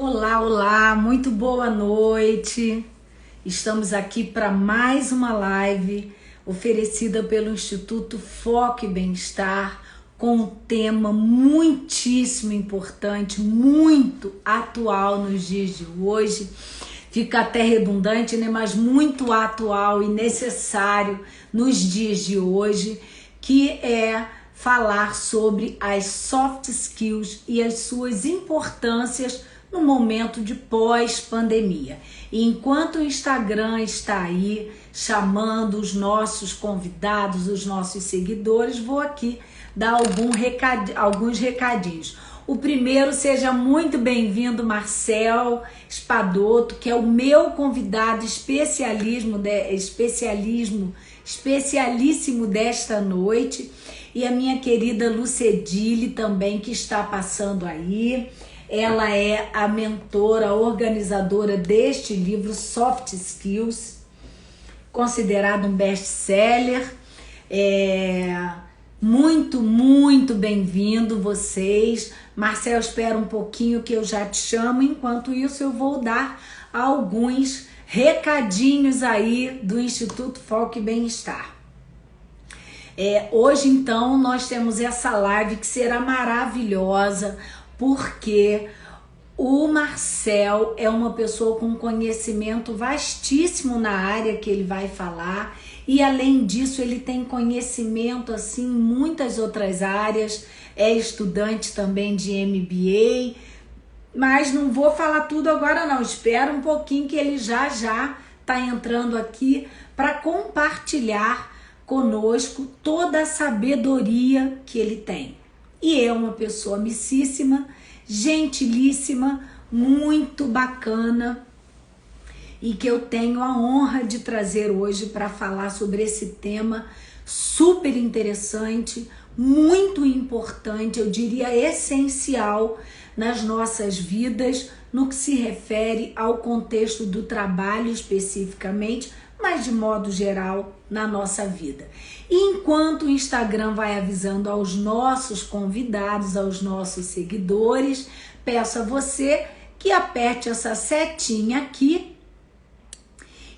Olá, olá, muito boa noite. Estamos aqui para mais uma live oferecida pelo Instituto Foco e Bem-Estar com um tema muitíssimo importante, muito atual nos dias de hoje. Fica até redundante, né? Mas muito atual e necessário nos dias de hoje, que é falar sobre as soft skills e as suas importâncias no momento de pós-pandemia. E enquanto o Instagram está aí chamando os nossos convidados, os nossos seguidores, vou aqui dar alguns recadinhos. O primeiro, seja muito bem-vindo, Marcel Espadoto, que é o meu convidado especialíssimo desta noite, e a minha querida Lucedile também, que está passando aí. Ela é a mentora, organizadora deste livro Soft Skills, considerado um best-seller. Muito bem-vindo vocês. Marcel, espera um pouquinho que eu já te chamo. Enquanto isso, eu vou dar alguns recadinhos aí do Instituto Foco e Bem-Estar. Hoje, então, nós temos essa live que será maravilhosa, porque o Marcel é uma pessoa com conhecimento vastíssimo na área que ele vai falar, e além disso ele tem conhecimento assim em muitas outras áreas, é estudante também de MBA, mas não vou falar tudo agora não, espera um pouquinho que ele já está entrando aqui para compartilhar conosco toda a sabedoria que ele tem. E é uma pessoa amicíssima, gentilíssima, muito bacana, e que eu tenho a honra de trazer hoje para falar sobre esse tema super interessante, muito importante, eu diria essencial nas nossas vidas, no que se refere ao contexto do trabalho especificamente, mas de modo geral na nossa vida. E enquanto o Instagram vai avisando aos nossos convidados, aos nossos seguidores, peço a você que aperte essa setinha aqui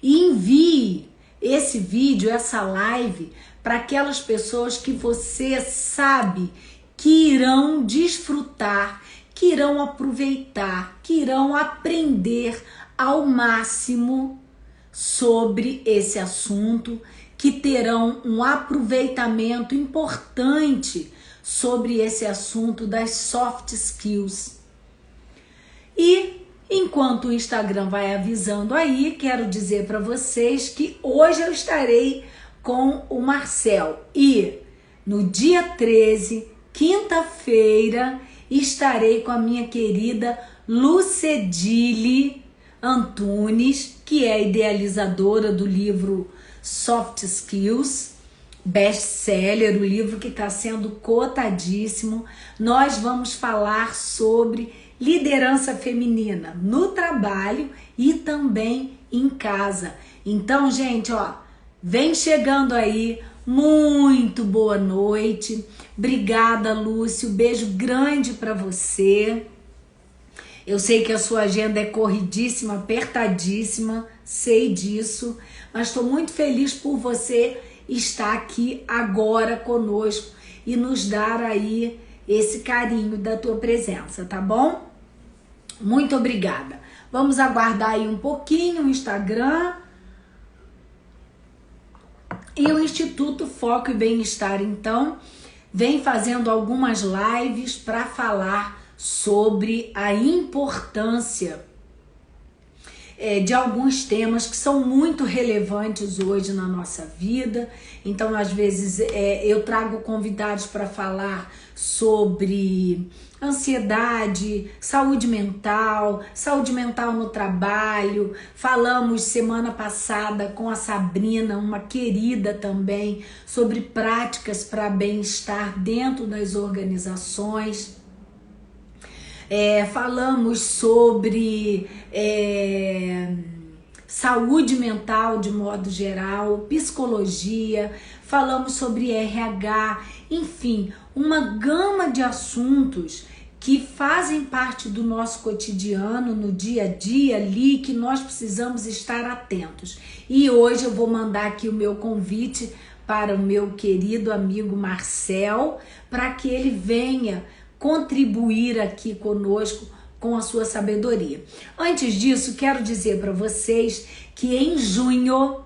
e envie esse vídeo, essa live, para aquelas pessoas que você sabe que irão desfrutar, que irão aproveitar, que irão aprender ao máximo sobre esse assunto, que terão um aproveitamento importante sobre esse assunto das soft skills. E enquanto o Instagram vai avisando aí, quero dizer para vocês que hoje eu estarei com o Marcel e no dia 13, quinta-feira, estarei com a minha querida Lucedile Antunes, que é a idealizadora do livro Soft Skills, best-seller, o livro que está sendo cotadíssimo. Nós vamos falar sobre liderança feminina no trabalho e também em casa. Então, gente, vem chegando aí, muito boa noite. Obrigada, Lúcio, beijo grande para você. Eu sei que a sua agenda é corridíssima, apertadíssima, sei disso, mas estou muito feliz por você estar aqui agora conosco e nos dar aí esse carinho da tua presença, tá bom? Muito obrigada. Vamos aguardar aí um pouquinho o Instagram e o Instituto Foco e Bem-Estar, então, vem fazendo algumas lives para falar sobre a importância de alguns temas que são muito relevantes hoje na nossa vida. Então, às vezes, eu trago convidados para falar sobre ansiedade, saúde mental no trabalho. Falamos semana passada com a Sabrina, uma querida também, sobre práticas para bem-estar dentro das organizações. Falamos sobre saúde mental de modo geral, psicologia, falamos sobre RH, enfim, uma gama de assuntos que fazem parte do nosso cotidiano, no dia a dia ali, que nós precisamos estar atentos. E hoje eu vou mandar aqui o meu convite para o meu querido amigo Marcel, para que ele venha contribuir aqui conosco com a sua sabedoria. Antes disso, quero dizer para vocês que em junho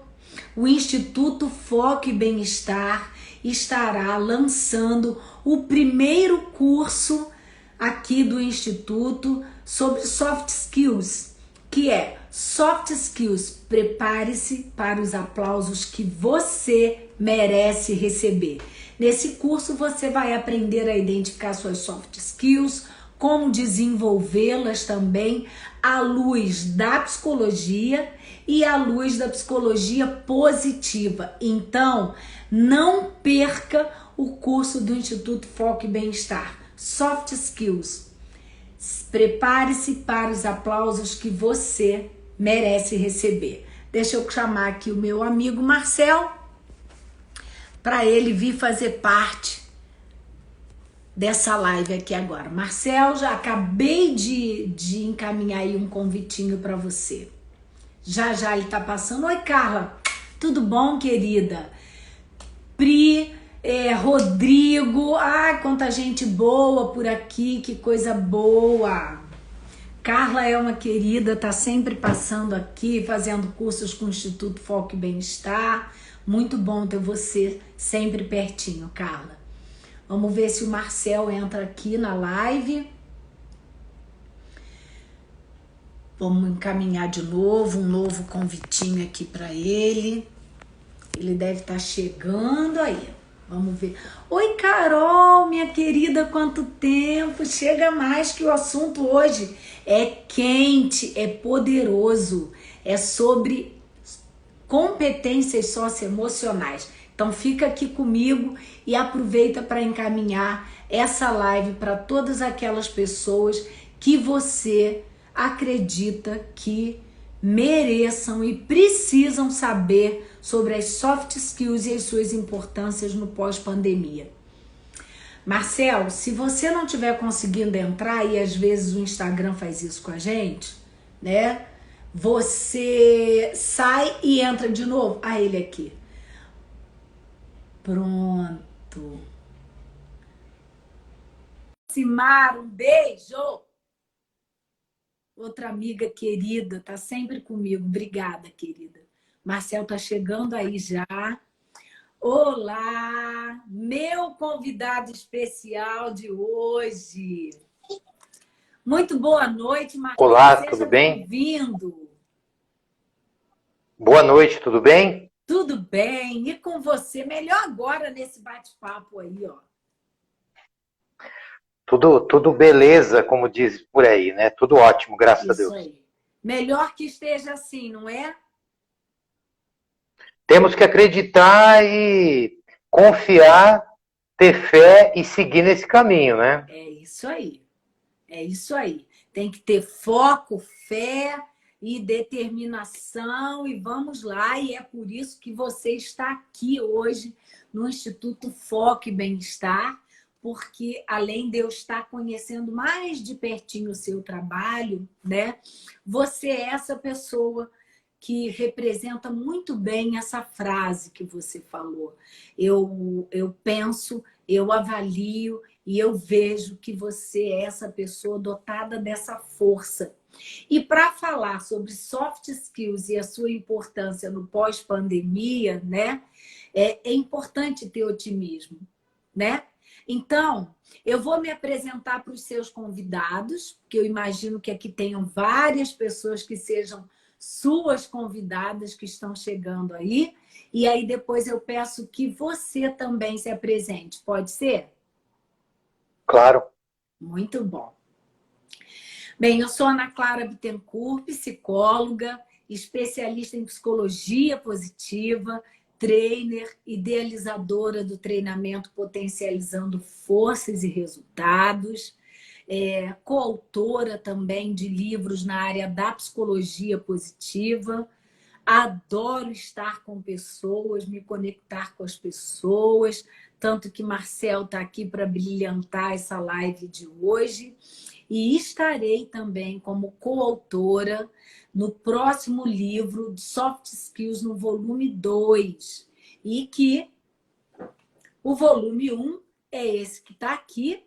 o Instituto Foco e Bem-Estar estará lançando o primeiro curso aqui do Instituto sobre Soft Skills, que é Soft Skills, prepare-se para os aplausos que você merece receber. Nesse curso você vai aprender a identificar suas soft skills, como desenvolvê-las também à luz da psicologia e à luz da psicologia positiva. Então, não perca o curso do Instituto Foco e Bem-Estar, Soft Skills. Prepare-se para os aplausos que você merece receber. Deixa eu chamar aqui o meu amigo Marcel, para ele vir fazer parte dessa live aqui agora. Marcel, já acabei de encaminhar aí um convitinho para você. Já já ele tá passando. Oi, Carla. Tudo bom, querida? Pri, Rodrigo. Ai, quanta gente boa por aqui. Que coisa boa. Carla é uma querida, tá sempre passando aqui, fazendo cursos com o Instituto Foco e Bem-Estar. Muito bom ter você sempre pertinho, Carla. Vamos ver se o Marcel entra aqui na live. Vamos encaminhar de novo, um novo convitinho aqui para ele. Ele deve estar chegando aí. Vamos ver. Oi, Carol, minha querida, quanto tempo. Chega mais, que o assunto hoje é quente, é poderoso. É sobre competências socioemocionais. Então fica aqui comigo e aproveita para encaminhar essa live para todas aquelas pessoas que você acredita que mereçam e precisam saber sobre as soft skills e as suas importâncias no pós-pandemia. Marcel, se você não estiver conseguindo entrar, e às vezes o Instagram faz isso com a gente, né? Você sai e entra de novo. Ah, ele aqui. Pronto. Simar, um beijo. Outra amiga querida, tá sempre comigo. Obrigada, querida. Marcel tá chegando aí já. Olá, meu convidado especial de hoje. Muito boa noite, Marcel. Olá, tudo bem? Bem-vindo. Boa noite, tudo bem? Tudo bem? E com você? Melhor agora nesse bate-papo aí, ó. Tudo beleza, como diz por aí, né? Tudo ótimo, graças a Deus. Isso aí. Melhor que esteja assim, não é? Temos que acreditar e confiar, ter fé e seguir nesse caminho, né? É isso aí. É isso aí. Tem que ter foco, fé e determinação e vamos lá. E é por isso que você está aqui hoje no Instituto Foco e Bem-Estar, porque além de eu estar conhecendo mais de pertinho o seu trabalho, né? Você é essa pessoa que representa muito bem essa frase que você falou. Eu penso, eu avalio e eu vejo que você é essa pessoa dotada dessa força. E para falar sobre soft skills e a sua importância no pós-pandemia, né? É importante ter otimismo, né? Então, eu vou me apresentar para os seus convidados, porque eu imagino que aqui tenham várias pessoas que sejam suas convidadas que estão chegando aí. E aí depois eu peço que você também se apresente. Pode ser? Claro. Muito bom. Bem, eu sou Ana Clara Bittencourt, psicóloga, especialista em psicologia positiva, trainer, idealizadora do treinamento Potencializando Forças e Resultados, coautora também de livros na área da psicologia positiva. Adoro estar com pessoas, me conectar com as pessoas, tanto que Marcel está aqui para brilhantar essa live de hoje. E estarei também como coautora no próximo livro de Soft Skills, no volume 2. E que o volume 1 é esse que está aqui.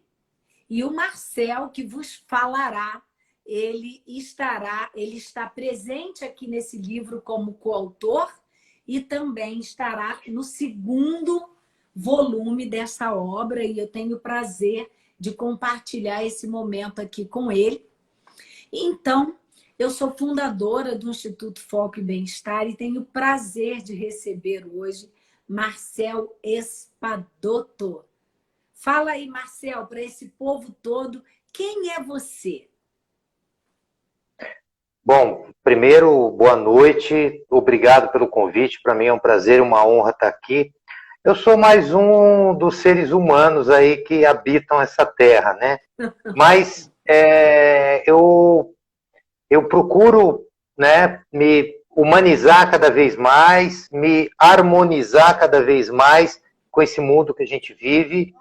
E o Marcel, que vos falará, ele está presente aqui nesse livro como coautor e também estará no segundo volume dessa obra, e eu tenho o prazer de compartilhar esse momento aqui com ele. Então, eu sou fundadora do Instituto Foco e Bem-Estar e tenho o prazer de receber hoje Marcel Espadoto. Fala aí, Marcel, para esse povo todo, quem é você? Bom, primeiro, boa noite, obrigado pelo convite, para mim é um prazer e uma honra estar aqui. Eu sou mais um dos seres humanos aí que habitam essa terra, né? Mas eu procuro, né, me humanizar cada vez mais, me harmonizar cada vez mais com esse mundo que a gente vive,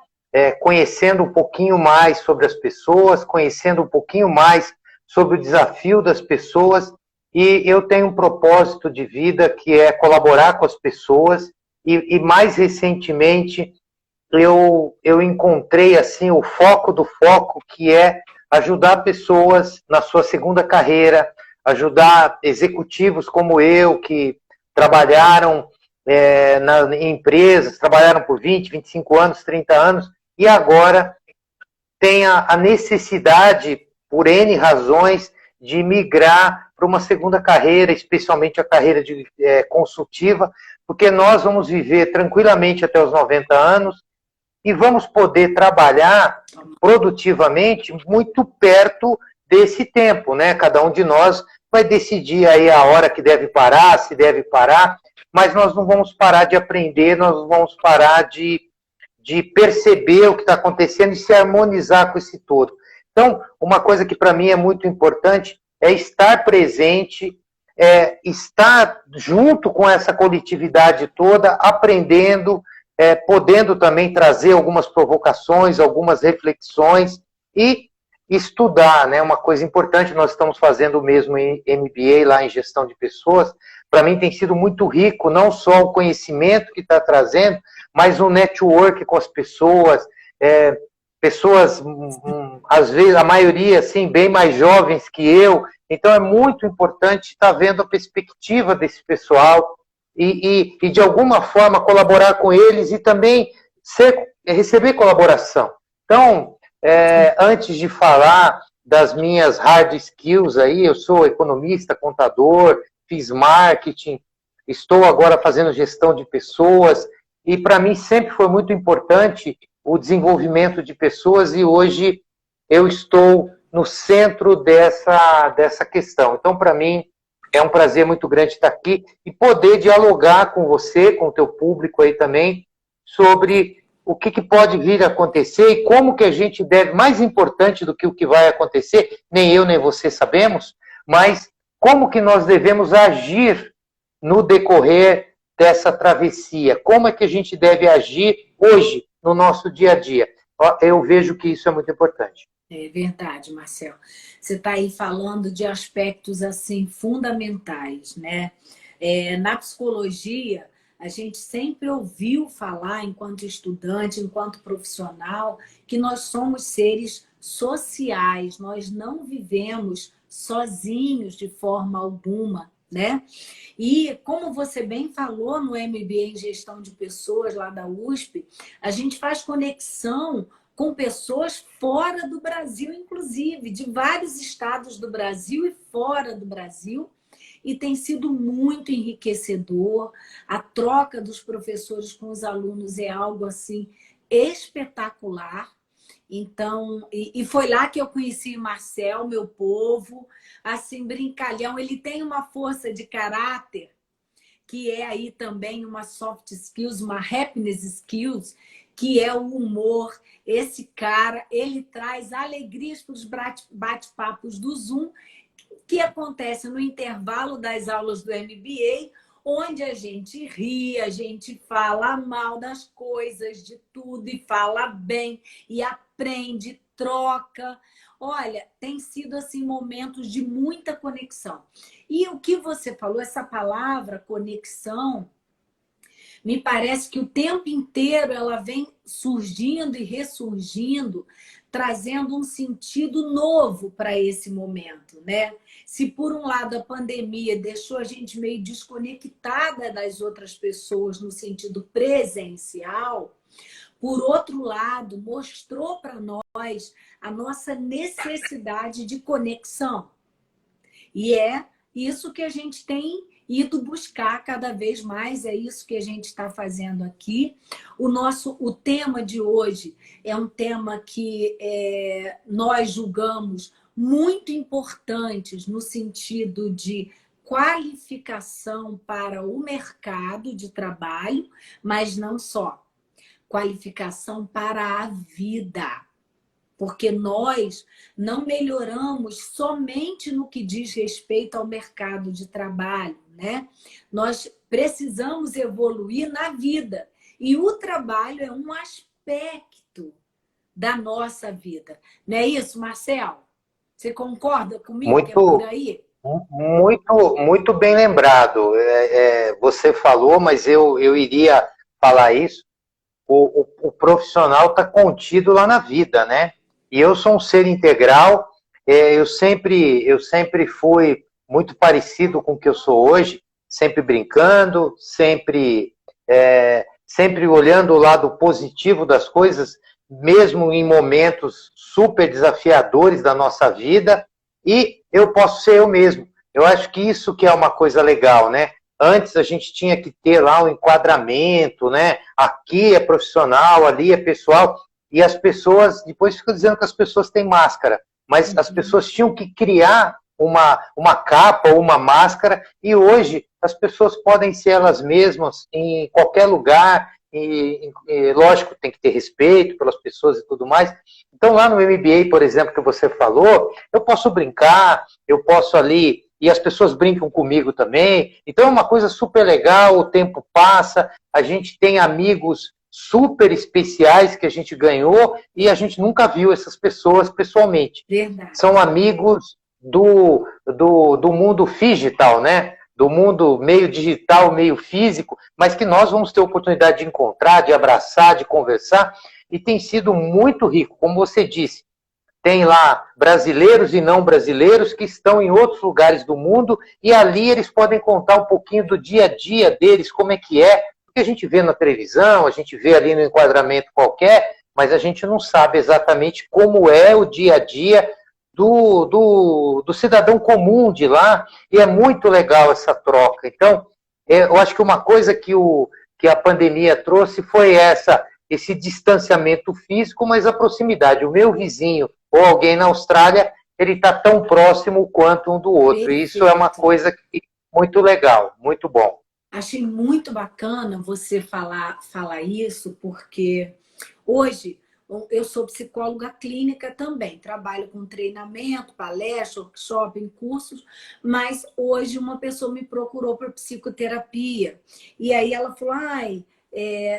conhecendo um pouquinho mais sobre as pessoas, conhecendo um pouquinho mais sobre o desafio das pessoas, e eu tenho um propósito de vida que é colaborar com as pessoas, e mais recentemente eu encontrei assim o foco do foco, que é ajudar pessoas na sua segunda carreira, ajudar executivos como eu, que trabalharam em empresas, trabalharam por 20, 25 anos, 30 anos, e agora tem a necessidade, por N razões, de migrar para uma segunda carreira, especialmente a carreira consultiva, porque nós vamos viver tranquilamente até os 90 anos e vamos poder trabalhar produtivamente muito perto desse tempo, né? Cada um de nós vai decidir aí a hora que deve parar, se deve parar, mas nós não vamos parar de aprender, nós não vamos parar de perceber o que está acontecendo e se harmonizar com esse todo. Então, uma coisa que para mim é muito importante é estar presente, estar junto com essa coletividade toda, aprendendo, podendo também trazer algumas provocações, algumas reflexões e estudar, né? Uma coisa importante, nós estamos fazendo o mesmo em MBA lá em gestão de pessoas. Para mim tem sido muito rico, não só o conhecimento que está trazendo, mas o network com as pessoas, pessoas, às vezes, a maioria, assim, bem mais jovens que eu. Então, é muito importante estar vendo a perspectiva desse pessoal e de alguma forma, colaborar com eles e também receber colaboração. Então, antes de falar das minhas hard skills aí, eu sou economista, contador, fiz marketing, estou agora fazendo gestão de pessoas, e para mim sempre foi muito importante o desenvolvimento de pessoas, e hoje eu estou no centro dessa questão. Então, para mim, é um prazer muito grande estar aqui e poder dialogar com você, com o teu público aí também, sobre o que pode vir a acontecer e como que a gente deve, mais importante do que o que vai acontecer, nem eu nem você sabemos, mas como que nós devemos agir no decorrer dessa travessia, como é que a gente deve agir hoje, no nosso dia a dia. Eu vejo que isso é muito importante. É verdade, Marcel. Você está aí falando de aspectos assim fundamentais, né? Na psicologia, a gente sempre ouviu falar, enquanto estudante, enquanto profissional, que nós somos seres sociais, nós não vivemos sozinhos de forma alguma, né? E como você bem falou no MBA em Gestão de Pessoas lá da USP, a gente faz conexão com pessoas fora do Brasil, inclusive, de vários estados do Brasil e fora do Brasil, e tem sido muito enriquecedor. A troca dos professores com os alunos é algo assim espetacular. Então, e foi lá que eu conheci o Marcel, meu povo, assim, brincalhão. Ele tem uma força de caráter, que é aí também uma soft skills, uma happiness skills, que é o humor. Esse cara, ele traz alegrias para os bate-papos do Zoom, que acontece no intervalo das aulas do MBA onde a gente ri, a gente fala mal das coisas, de tudo, e fala bem, e aprende, troca. Olha, tem sido assim momentos de muita conexão. E o que você falou, essa palavra conexão, me parece que o tempo inteiro ela vem surgindo e ressurgindo, trazendo um sentido novo para esse momento, né? Se por um lado a pandemia deixou a gente meio desconectada das outras pessoas no sentido presencial, por outro lado, mostrou para nós a nossa necessidade de conexão. E é isso que a gente tem ido buscar cada vez mais, é isso que a gente está fazendo aqui. O tema de hoje é um tema que nós julgamos muito importantes no sentido de qualificação para o mercado de trabalho, mas não só, qualificação para a vida. Porque nós não melhoramos somente no que diz respeito ao mercado de trabalho, né? Nós precisamos evoluir na vida. E o trabalho é um aspecto da nossa vida. Não é isso, Marcelo? Você concorda comigo que é por aí? Muito bem lembrado. Você falou, mas eu iria falar isso. O profissional está contido lá na vida, né? E eu sou um ser integral, eu sempre fui muito parecido com o que eu sou hoje, sempre brincando, sempre olhando o lado positivo das coisas, mesmo em momentos super desafiadores da nossa vida, e eu posso ser eu mesmo. Eu acho que isso que é uma coisa legal, né? Antes a gente tinha que ter lá um enquadramento, né? Aqui é profissional, ali é pessoal. E as pessoas, depois ficam dizendo que as pessoas têm máscara, mas as pessoas tinham que criar uma capa ou uma máscara, e hoje as pessoas podem ser elas mesmas em qualquer lugar, e lógico, tem que ter respeito pelas pessoas e tudo mais. Então lá no MBA, por exemplo, que você falou, eu posso brincar, eu posso ali, e as pessoas brincam comigo também, então é uma coisa super legal, o tempo passa, a gente tem amigos super especiais que a gente ganhou e a gente nunca viu essas pessoas pessoalmente. Verdade. São amigos do mundo digital, né? Do mundo meio digital, meio físico, mas que nós vamos ter oportunidade de encontrar, de abraçar, de conversar, e tem sido muito rico, como você disse. Tem lá brasileiros e não brasileiros que estão em outros lugares do mundo, e ali eles podem contar um pouquinho do dia a dia deles, como é que é, porque a gente vê na televisão, a gente vê ali no enquadramento qualquer, mas a gente não sabe exatamente como é o dia a dia do cidadão comum de lá, e é muito legal essa troca. Então, eu acho que uma coisa que a pandemia trouxe foi esse distanciamento físico, mas a proximidade. O meu vizinho ou alguém na Austrália, ele está tão próximo quanto um do outro. Perfeito. E isso é uma coisa muito legal, muito bom. Achei muito bacana você falar isso, porque hoje eu sou psicóloga clínica também, trabalho com treinamento, palestra, workshop, cursos, mas hoje uma pessoa me procurou por psicoterapia. E aí ela falou,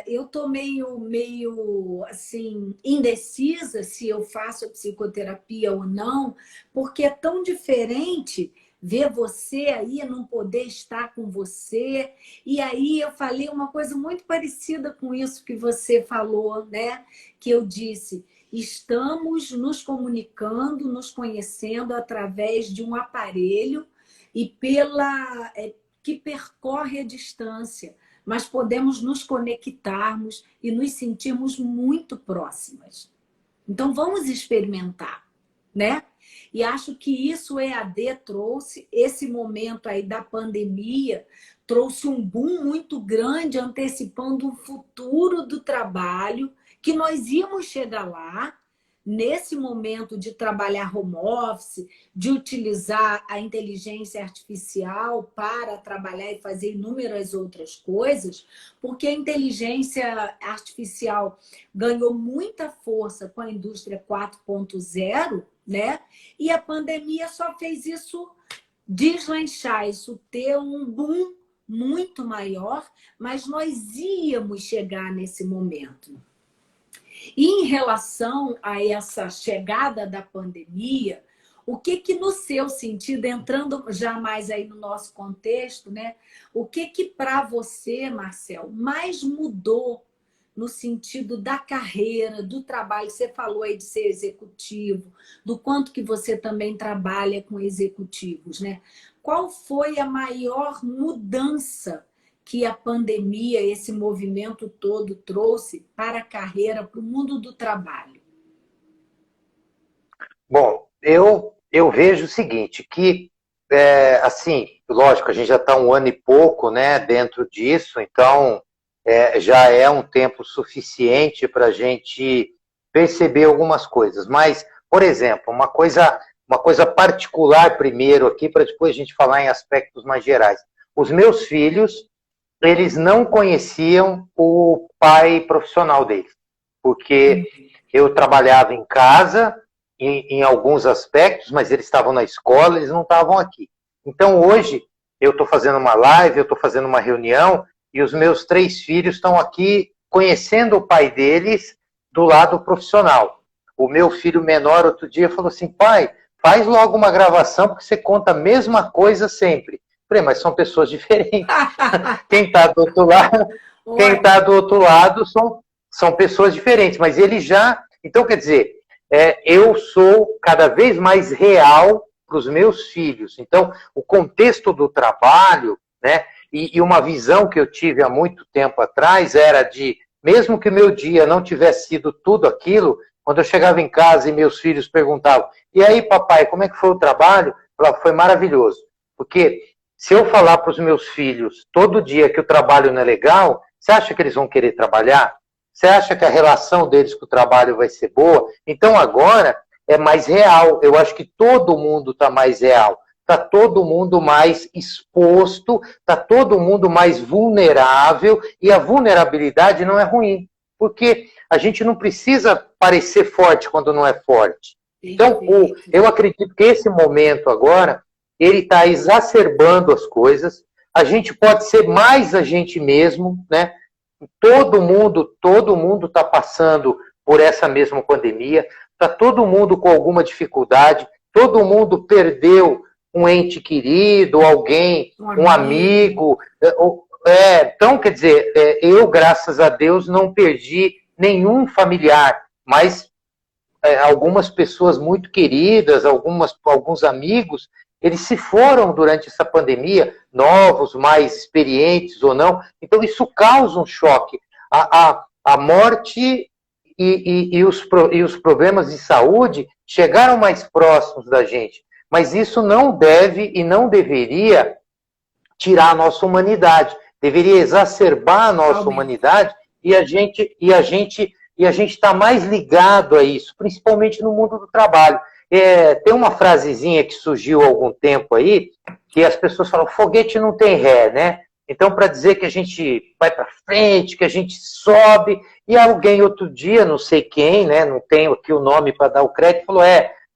eu tô meio assim, indecisa se eu faço psicoterapia ou não, porque é tão diferente ver você aí, não poder estar com você. E aí eu falei uma coisa muito parecida com isso que você falou, né? Que eu disse, estamos nos comunicando, nos conhecendo através de um aparelho e que percorre a distância, mas podemos nos conectarmos e nos sentirmos muito próximas. Então vamos experimentar, né? E acho que isso o EAD trouxe, esse momento aí da pandemia, trouxe um boom muito grande, antecipando o futuro do trabalho, que nós íamos chegar lá, nesse momento de trabalhar home office, de utilizar a inteligência artificial para trabalhar e fazer inúmeras outras coisas, porque a inteligência artificial ganhou muita força com a indústria 4.0, né? E a pandemia só fez isso deslanchar, isso ter um boom muito maior, mas nós íamos chegar nesse momento. E em relação a essa chegada da pandemia, o que que no seu sentido, entrando já mais aí no nosso contexto, né? O que que para você, Marcel, mais mudou no sentido da carreira, do trabalho? Você falou aí de ser executivo, do quanto que você também trabalha com executivos, né? Qual foi a maior mudança que a pandemia, esse movimento todo trouxe para a carreira, para o mundo do trabalho? Bom, eu vejo o seguinte, que, assim, lógico, a gente já está um ano e pouco, né, dentro disso, então já é um tempo suficiente para a gente perceber algumas coisas. Mas, por exemplo, uma coisa particular primeiro aqui, para depois a gente falar em aspectos mais gerais. Os meus filhos, eles não conheciam o pai profissional deles, porque eu trabalhava em casa, em alguns aspectos, mas eles estavam na escola, eles não estavam aqui. Então, hoje, eu estou fazendo uma live, eu estou fazendo uma reunião, e os meus 3 filhos estão aqui conhecendo o pai deles do lado profissional. O meu filho menor, outro dia, falou assim, pai, faz logo uma gravação, porque você conta a mesma coisa sempre. Eu falei, mas são pessoas diferentes. Quem está do outro lado, quem tá do outro lado são pessoas diferentes, mas ele já... Então, quer dizer, eu sou cada vez mais real para os meus filhos. Então, o contexto do trabalho, né, e uma visão que eu tive há muito tempo atrás era de, mesmo que o meu dia não tivesse sido tudo aquilo, quando eu chegava em casa e meus filhos perguntavam, e aí, papai, como é que foi o trabalho? Eu falava, foi maravilhoso. Porque se eu falar para os meus filhos todo dia que o trabalho não é legal, você acha que eles vão querer trabalhar? Você acha que a relação deles com o trabalho vai ser boa? Então agora é mais real. Eu acho que todo mundo está mais real. Está todo mundo mais exposto, está todo mundo mais vulnerável, e a vulnerabilidade não é ruim, porque a gente não precisa parecer forte quando não é forte. Então, eu acredito que esse momento agora, ele está exacerbando as coisas, a gente pode ser mais a gente mesmo, né? Todo mundo está passando por essa mesma pandemia, está todo mundo com alguma dificuldade, todo mundo perdeu um ente querido, alguém, um amigo. Então, quer dizer, eu, graças a Deus, não perdi nenhum familiar, mas algumas pessoas muito queridas, alguns amigos, eles se foram durante essa pandemia, novos, mais experientes ou não. Então, isso causa um choque. A morte e os problemas de saúde chegaram mais próximos da gente. Mas isso não deve e não deveria tirar a nossa humanidade. Deveria exacerbar a nossa humanidade e a gente está mais ligado a isso, principalmente no mundo do trabalho. Tem uma frasezinha que surgiu há algum tempo aí, que as pessoas falam, foguete não tem ré, né? Então, para dizer que a gente vai para frente, que a gente sobe, e alguém outro dia, não sei quem, né? Não tenho aqui o nome para dar o crédito, falou,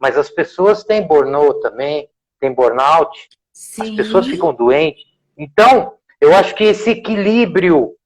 mas as pessoas têm burnout também, tem burnout, Sim. As pessoas ficam doentes. Então, eu acho que esse equilíbrio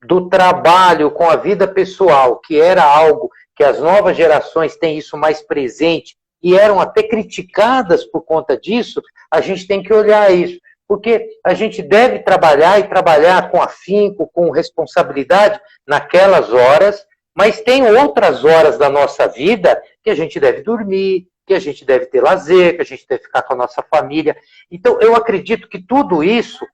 do trabalho com a vida pessoal, que era algo que as novas gerações têm isso mais presente, e eram até criticadas por conta disso, a gente tem que olhar isso. Porque a gente deve trabalhar e trabalhar com afinco, com responsabilidade naquelas horas, mas tem outras horas da nossa vida que a gente deve dormir, que a gente deve ter lazer, que a gente deve ficar com a nossa família. Então, eu acredito que tudo isso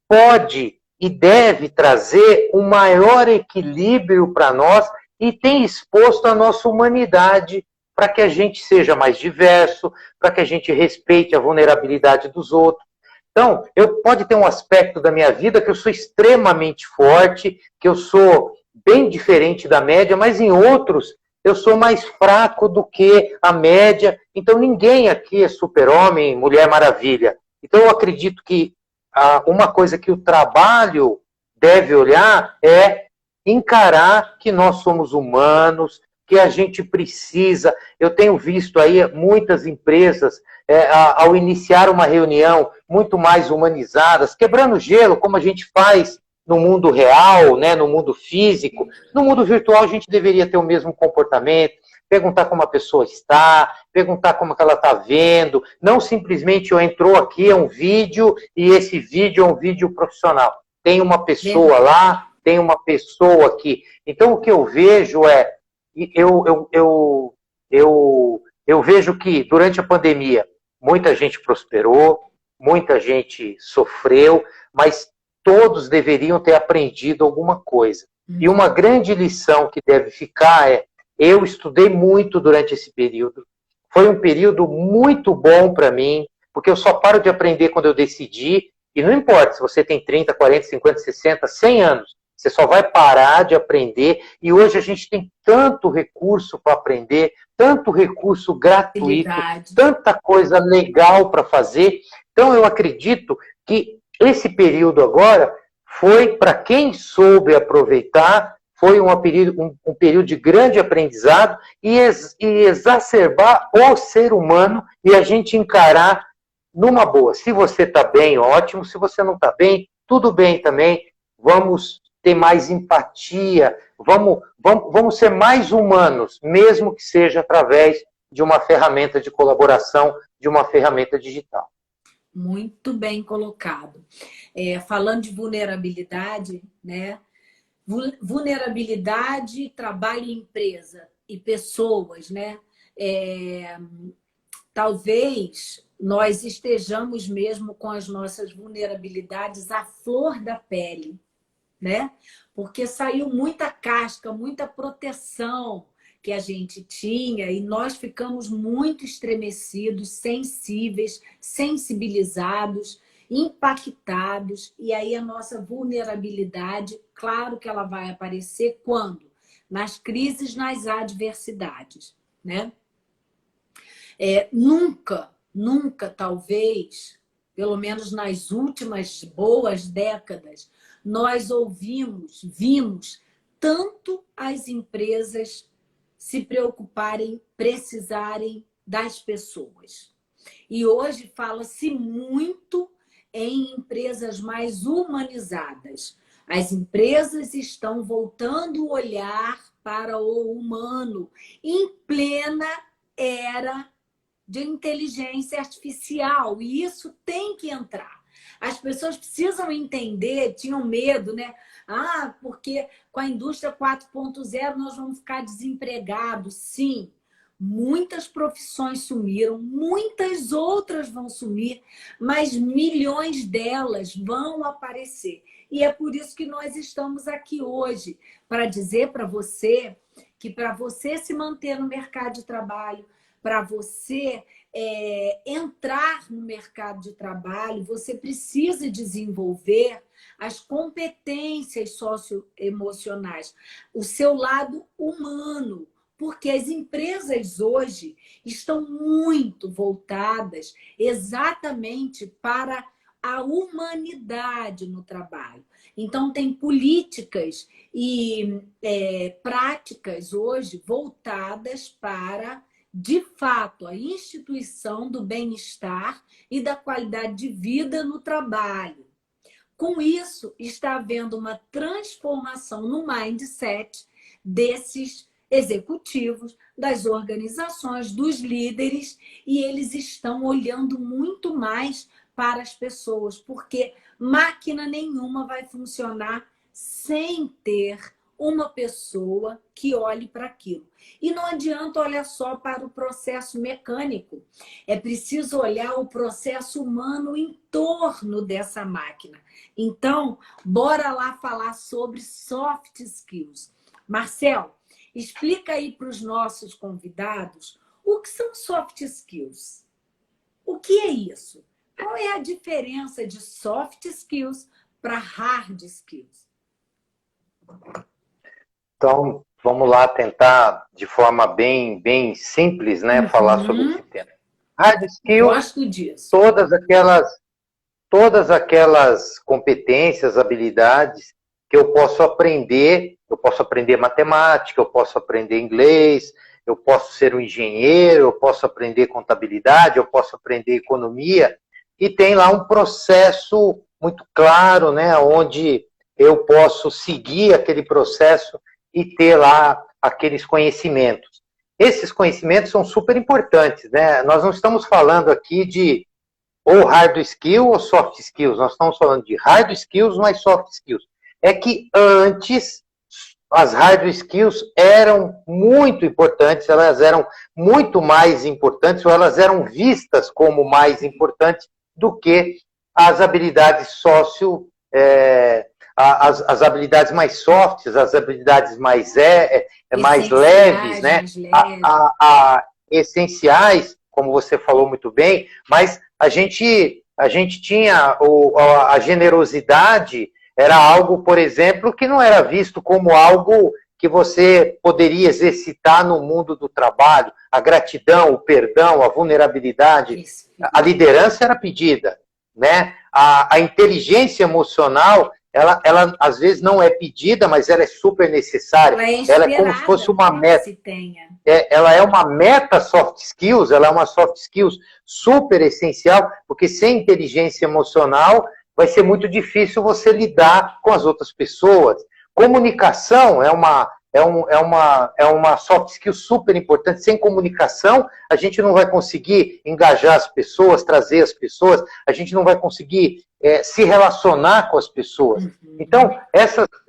pode e deve trazer um maior equilíbrio para nós e tem exposto a nossa humanidade para que a gente seja mais diverso, para que a gente respeite a vulnerabilidade dos outros. Então, pode ter um aspecto da minha vida que eu sou extremamente forte, que eu sou bem diferente da média, mas em outros eu sou mais fraco do que a média. Então, ninguém aqui é super-homem, mulher maravilha. Então, eu acredito que uma coisa que o trabalho deve olhar é encarar que nós somos humanos, que a gente precisa. Eu tenho visto aí muitas empresas, ao iniciar uma reunião, muito mais humanizadas, quebrando gelo, como a gente faz no mundo real, né, no mundo físico. No mundo virtual, a gente deveria ter o mesmo comportamento, perguntar como a pessoa está, perguntar como que ela está vendo, não simplesmente entrou aqui, é um vídeo, e esse vídeo é um vídeo profissional. Tem uma pessoa lá, tem uma pessoa aqui. Então, o que eu vejo eu vejo que durante a pandemia, muita gente prosperou, muita gente sofreu, mas todos deveriam ter aprendido alguma coisa. E uma grande lição que deve ficar eu estudei muito durante esse período. Foi um período muito bom para mim, porque eu só paro de aprender quando eu decidi, e não importa se você tem 30, 40, 50, 60, 100 anos, você só vai parar de aprender, e hoje a gente tem tanto recurso para aprender, tanto recurso gratuito, tanta coisa legal para fazer. Então eu acredito que esse período agora foi para quem soube aproveitar, foi um período de grande aprendizado e exacerbar o ser humano e a gente encarar numa boa. Se você está bem, ótimo. Se você não está bem, tudo bem também. Vamos ter mais empatia, vamos ser mais humanos, mesmo que seja através de uma ferramenta de colaboração, de uma ferramenta digital. Muito bem colocado. Falando de vulnerabilidade, né? Vulnerabilidade, trabalho em empresa e pessoas, né? Talvez nós estejamos mesmo com as nossas vulnerabilidades à flor da pele, né? Porque saiu muita casca, muita proteção que a gente tinha e nós ficamos muito estremecidos, sensíveis, sensibilizados, impactados, e aí a nossa vulnerabilidade, claro que ela vai aparecer quando? Nas crises, nas adversidades, né? Nunca, talvez, pelo menos nas últimas boas décadas, nós vimos tanto as empresas se preocuparem, precisarem das pessoas. E hoje fala-se muito em empresas mais humanizadas. As empresas estão voltando o olhar para o humano em plena era de inteligência artificial, e isso tem que entrar. As pessoas precisam entender, tinham medo, né? Porque com a indústria 4.0 nós vamos ficar desempregados. Sim, muitas profissões sumiram, muitas outras vão sumir, mas milhões delas vão aparecer. E é por isso que nós estamos aqui hoje, para dizer para você que para você se manter no mercado de trabalho, para você entrar no mercado de trabalho, você precisa desenvolver as competências socioemocionais, o seu lado humano, porque as empresas hoje estão muito voltadas exatamente para a humanidade no trabalho. Então, tem políticas e práticas hoje voltadas para, de fato, a instituição do bem-estar e da qualidade de vida no trabalho. Com isso, está havendo uma transformação no mindset desses executivos, das organizações, dos líderes, e eles estão olhando muito mais para as pessoas, porque máquina nenhuma vai funcionar sem ter uma pessoa que olhe para aquilo. E não adianta olhar só para o processo mecânico. É preciso olhar o processo humano em torno dessa máquina. Então, bora lá falar sobre soft skills. Marcel, explica aí para os nossos convidados o que são soft skills. O que é isso? Qual é a diferença de soft skills para hard skills? Então, vamos lá tentar, de forma bem simples, né, falar sobre esse tema. Hard skills, gosto disso. Todas aquelas competências, habilidades que eu posso aprender Eu posso aprender matemática, eu posso aprender inglês, eu posso ser um engenheiro, eu posso aprender contabilidade, eu posso aprender economia, e tem lá um processo muito claro, né, onde eu posso seguir aquele processo e ter lá aqueles conhecimentos. Esses conhecimentos são super importantes, né? Nós não estamos falando aqui de ou hard skill ou soft skills, nós estamos falando de hard skills mais soft skills. É que antes as hard skills eram muito importantes, elas eram muito mais importantes, ou elas eram vistas como mais importantes do que as habilidades as habilidades mais softs, as habilidades mais leves, né? Essenciais, como você falou muito bem, mas a gente tinha a generosidade, era algo, por exemplo, que não era visto como algo que você poderia exercitar no mundo do trabalho. A gratidão, o perdão, a vulnerabilidade, a liderança era pedida, né? A inteligência emocional, ela às vezes não é pedida, mas ela é super necessária. Ela é como se fosse uma meta. Ela é uma meta soft skills, ela é uma soft skills super essencial, porque sem inteligência emocional vai ser muito difícil você lidar com as outras pessoas. Comunicação é uma soft skill super importante. Sem comunicação, a gente não vai conseguir engajar as pessoas, trazer as pessoas, a gente não vai conseguir se relacionar com as pessoas. Então,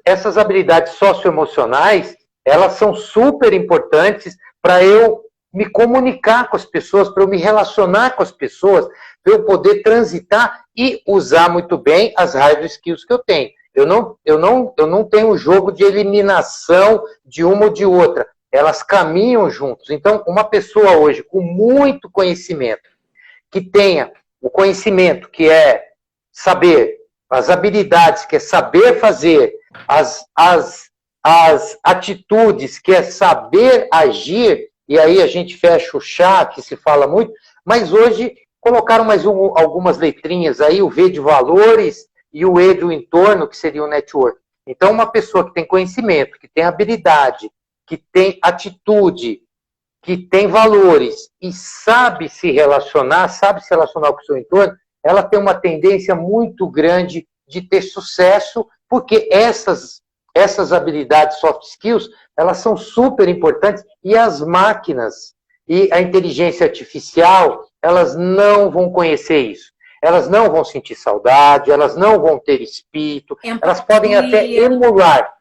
essas habilidades socioemocionais, elas são super importantes para eu me comunicar com as pessoas, para eu me relacionar com as pessoas, para eu poder transitar e usar muito bem as hard skills que eu tenho. Eu não tenho um jogo de eliminação de uma ou de outra. Elas caminham juntos. Então, uma pessoa hoje com muito conhecimento, que tenha o conhecimento, que é saber, as habilidades, que é saber fazer, as atitudes, que é saber agir, e aí a gente fecha o chá, que se fala muito, mas hoje colocaram mais algumas letrinhas aí, o V de valores e o E do entorno, que seria o network. Então, uma pessoa que tem conhecimento, que tem habilidade, que tem atitude, que tem valores e sabe se relacionar com o seu entorno, ela tem uma tendência muito grande de ter sucesso, porque essas habilidades soft skills, elas são super importantes, e as máquinas e a inteligência artificial, elas não vão conhecer isso. Elas não vão sentir saudade, elas não vão ter espírito, elas podem até emular.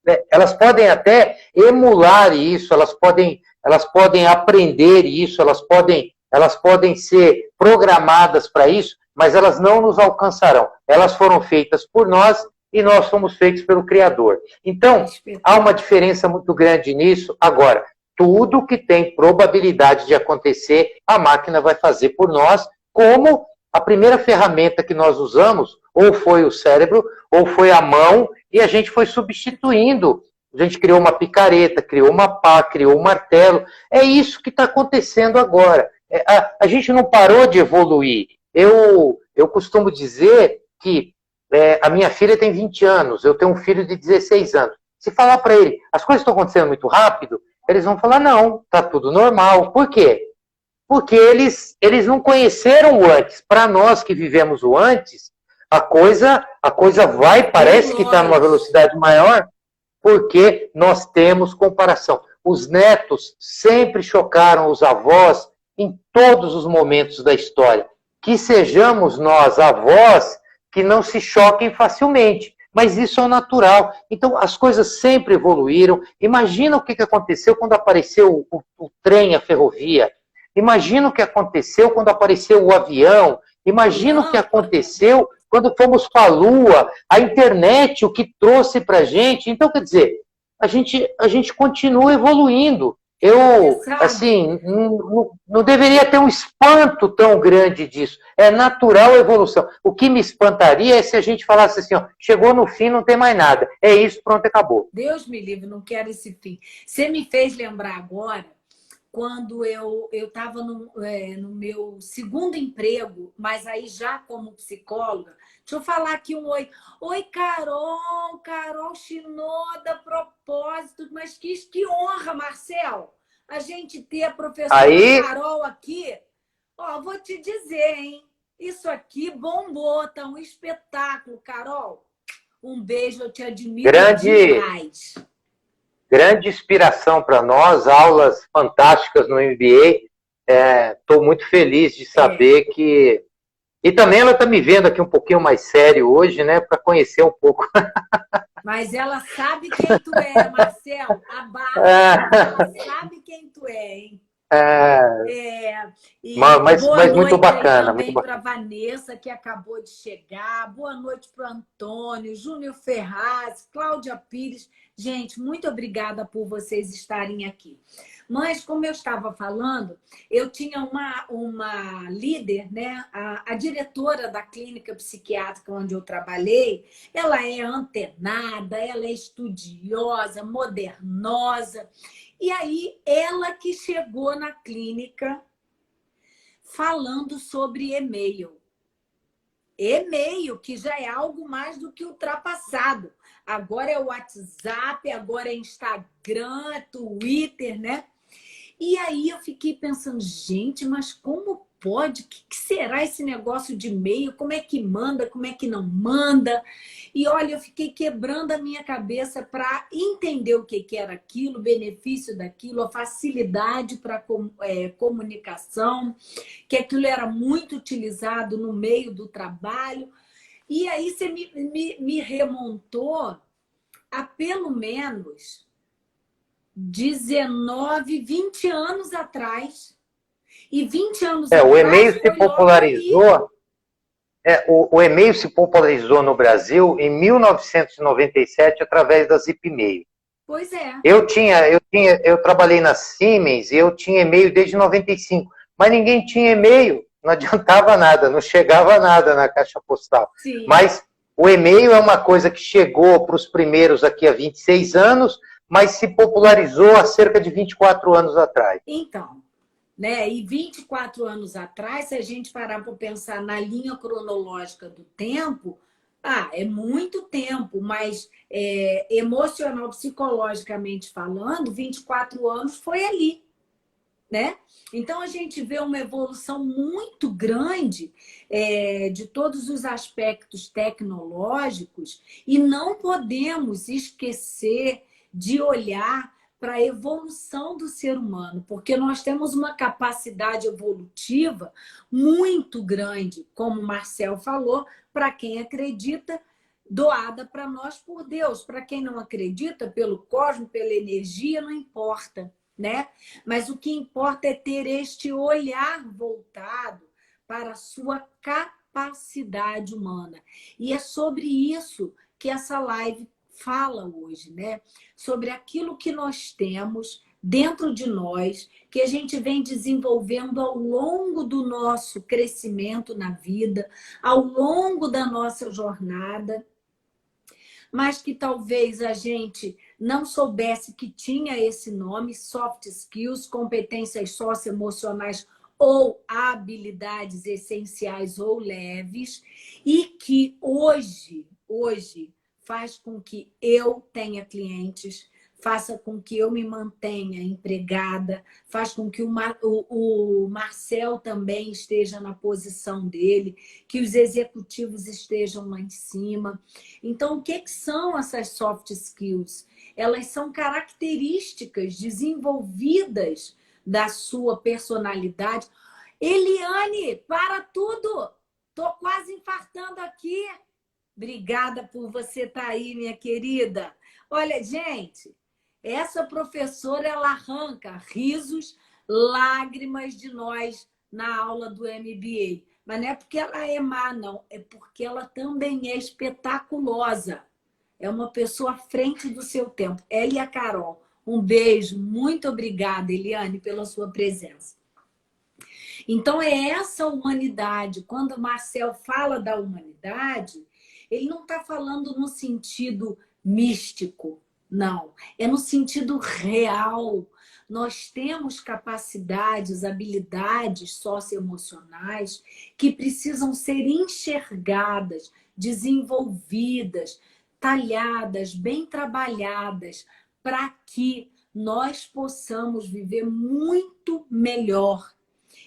Né? Elas podem até emular isso, elas podem aprender isso, elas podem ser programadas para isso, mas elas não nos alcançarão. Elas foram feitas por nós e nós fomos feitos pelo Criador. Então, há uma diferença muito grande nisso. Agora, tudo que tem probabilidade de acontecer, a máquina vai fazer por nós, como a primeira ferramenta que nós usamos, ou foi o cérebro, ou foi a mão, e a gente foi substituindo. A gente criou uma picareta, criou uma pá, criou um martelo. É isso que está acontecendo agora. A gente não parou de evoluir. Eu costumo dizer que a minha filha tem 20 anos, eu tenho um filho de 16 anos. Se falar para ele, as coisas estão acontecendo muito rápido, eles vão falar, não, está tudo normal. Por quê? Porque eles não conheceram o antes. Para nós que vivemos o antes, a coisa parece que está numa velocidade maior, porque nós temos comparação. Os netos sempre chocaram os avós em todos os momentos da história. Que sejamos nós, avós, que não se choquem facilmente. Mas isso é o natural. Então, as coisas sempre evoluíram. Imagina o que aconteceu quando apareceu o trem, a ferrovia. Imagina o que aconteceu quando apareceu o avião. Imagina o que aconteceu quando fomos para a Lua. A internet, o que trouxe para a gente. Então, quer dizer, a gente continua evoluindo. Assim, não deveria ter um espanto tão grande disso. É natural a evolução. O que me espantaria é se a gente falasse assim, ó, chegou no fim, não tem mais nada. É isso, pronto, acabou. Deus me livre, não quero esse fim. Você me fez lembrar agora, quando eu estava no meu segundo emprego, mas aí já como psicóloga. Deixa eu falar aqui um oi. Oi, Carol, Carol Shinoda, propósito, mas que honra, Marcel, a gente ter a professora Aí, Carol aqui. Ó, vou te dizer, hein? Isso aqui bombou, tá um espetáculo, Carol. Um beijo, eu te admiro grande, demais. grande inspiração para nós, aulas fantásticas no MBA. Estou muito feliz de saber que. E também ela está me vendo aqui um pouquinho mais sério hoje, né, para conhecer um pouco. Mas ela sabe quem tu é, Marcel. A Bárbara, É, ela sabe quem tu é, hein? é, E boa mas muito noite aí bacana, muito também para bacana. Vanessa, que acabou de chegar. Boa noite para o Antônio, Júnior Ferraz, Cláudia Pires. Gente, muito obrigada por vocês estarem aqui. Mas, como eu estava falando, eu tinha uma líder, né? A diretora da clínica psiquiátrica onde eu trabalhei, ela é antenada, ela é estudiosa, modernosa. E aí, ela que chegou na clínica falando sobre e-mail. E-mail, que já é algo mais do que ultrapassado. Agora é o WhatsApp, agora é Instagram, é Twitter, né? E aí eu fiquei pensando, gente, mas como pode? O que será esse negócio de e-mail? Como é que manda? Como é que não manda? E olha, eu fiquei quebrando a minha cabeça para entender o que era aquilo, o benefício daquilo, a facilidade para comunicação, que aquilo era muito utilizado no meio do trabalho. E aí você me remontou a pelo menos 19, 20 anos atrás. E 20 anos O e-mail atrás se foi logo ali. popularizou. O e-mail se popularizou no Brasil em 1997 através da Zipmail. Pois é. Eu trabalhei na Siemens e eu tinha e-mail desde 95, mas ninguém tinha e-mail, não adiantava nada, não chegava nada na caixa postal. Sim. Mas o e-mail é uma coisa que chegou para os primeiros aqui há 26 anos, mas se popularizou há cerca de 24 anos atrás. Então, né? E 24 anos atrás, se a gente parar para pensar na linha cronológica do tempo, é muito tempo, mas emocional, psicologicamente falando, 24 anos foi ali, né? Então a gente vê uma evolução muito grande de todos os aspectos tecnológicos e não podemos esquecer de olhar para a evolução do ser humano, porque nós temos uma capacidade evolutiva muito grande, como o Marcel falou, para quem acredita, doada para nós por Deus. Para quem não acredita, pelo cosmos, pela energia, não importa, né? Mas o que importa é ter este olhar voltado para a sua capacidade humana. E é sobre isso que essa live fala hoje, né? Sobre aquilo que nós temos dentro de nós, que a gente vem desenvolvendo ao longo do nosso crescimento na vida, ao longo da nossa jornada, mas que talvez a gente não soubesse que tinha esse nome, soft skills, competências socioemocionais ou habilidades essenciais ou leves, e que hoje faz com que eu tenha clientes, faça com que eu me mantenha empregada, faz com que o Marcel também esteja na posição dele, que os executivos estejam lá em cima. Então, o que são essas soft skills? Elas são características desenvolvidas da sua personalidade. Eliane, para tudo! Estou quase infartando aqui. Obrigada por você estar aí, minha querida. Olha, gente, essa professora, ela arranca risos, lágrimas de nós na aula do MBA. Mas não é porque ela é má, não. É porque ela também é espetaculosa. É uma pessoa à frente do seu tempo. Ela e a Carol. Um beijo. Muito obrigada, Eliane, pela sua presença. Então, é essa humanidade. Quando o Marcel fala da humanidade, ele não está falando no sentido místico, Não, é no sentido real. Nós temos capacidades, habilidades socioemocionais que precisam ser enxergadas, desenvolvidas, talhadas, bem trabalhadas, para que nós possamos viver muito melhor.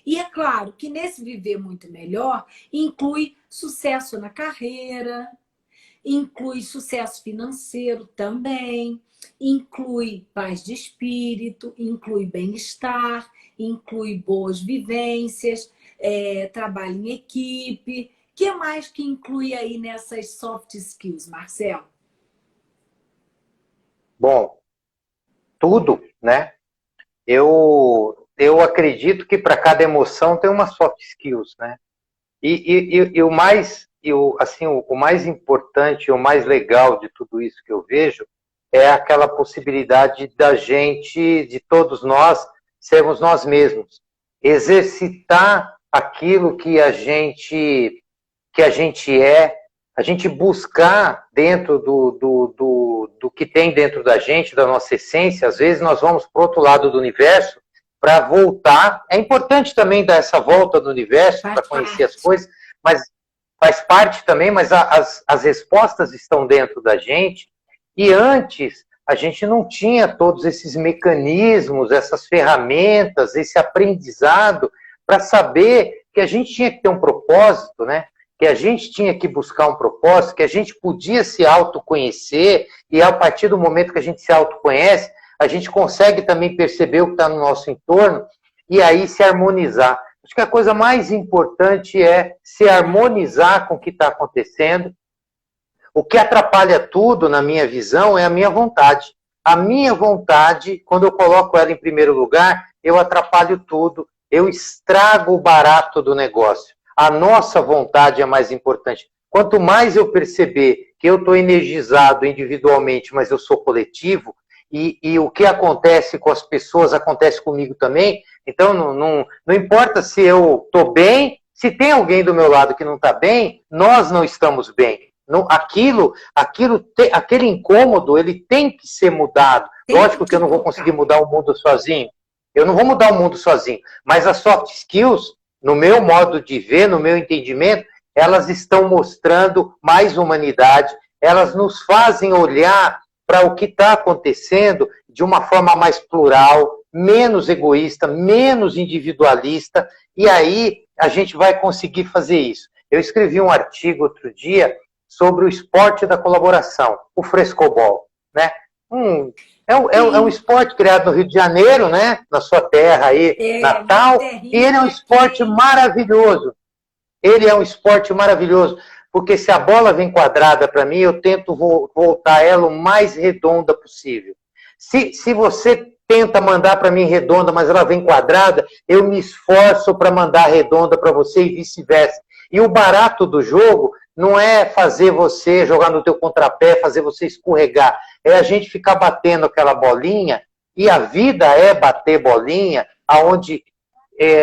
E é claro que nesse viver muito melhor inclui sucesso na carreira, inclui sucesso financeiro também, inclui paz de espírito, inclui bem-estar, inclui boas vivências, trabalho em equipe. O que mais que inclui aí nessas soft skills, Marcelo? Bom, tudo, né? Eu acredito que para cada emoção tem uma soft skills, né? E o mais, assim, o mais importante, o mais legal de tudo isso que eu vejo é aquela possibilidade da gente, de todos nós, sermos nós mesmos. Exercitar aquilo que a gente é, a gente buscar dentro do que tem dentro da gente, da nossa essência. Às vezes nós vamos para o outro lado do universo para voltar. É importante também dar essa volta no universo para conhecer as coisas, mas faz parte também, mas as respostas estão dentro da gente. E antes a gente não tinha todos esses mecanismos, essas ferramentas, esse aprendizado para saber que a gente tinha que ter um propósito, né? Que a gente tinha que buscar um propósito, que a gente podia se autoconhecer, e a partir do momento que a gente se autoconhece, a gente consegue também perceber o que está no nosso entorno e aí se harmonizar. Acho que a coisa mais importante é se harmonizar com o que está acontecendo. O que atrapalha tudo, na minha visão, é a minha vontade. A minha vontade, quando eu coloco ela em primeiro lugar, eu atrapalho tudo, eu estrago o barato do negócio. A nossa vontade é mais importante. Quanto mais eu perceber que eu estou energizado individualmente, mas eu sou coletivo, e o que acontece com as pessoas acontece comigo também, então não importa se eu estou bem, se tem alguém do meu lado que não está bem, nós não estamos bem. Não, aquele incômodo, ele tem que ser mudado. Lógico que eu não vou conseguir mudar o mundo sozinho. Eu não vou mudar o mundo sozinho. Mas as soft skills, no meu modo de ver, no meu entendimento, elas estão mostrando mais humanidade, elas nos fazem olhar para o que está acontecendo de uma forma mais plural, menos egoísta, menos individualista, e aí a gente vai conseguir fazer isso. Eu escrevi um artigo outro dia sobre o esporte da colaboração, o frescobol, né? É um esporte criado no Rio de Janeiro, né? Na sua terra aí, Natal, e ele é um esporte maravilhoso. Ele é um esporte maravilhoso, porque se a bola vem quadrada para mim, eu tento voltar ela o mais redonda possível. Se você tenta mandar para mim redonda, mas ela vem quadrada, eu me esforço para mandar redonda para você e vice-versa. E o barato do jogo não é fazer você jogar no teu contrapé, fazer você escorregar. É a gente ficar batendo aquela bolinha, e a vida é bater bolinha, aonde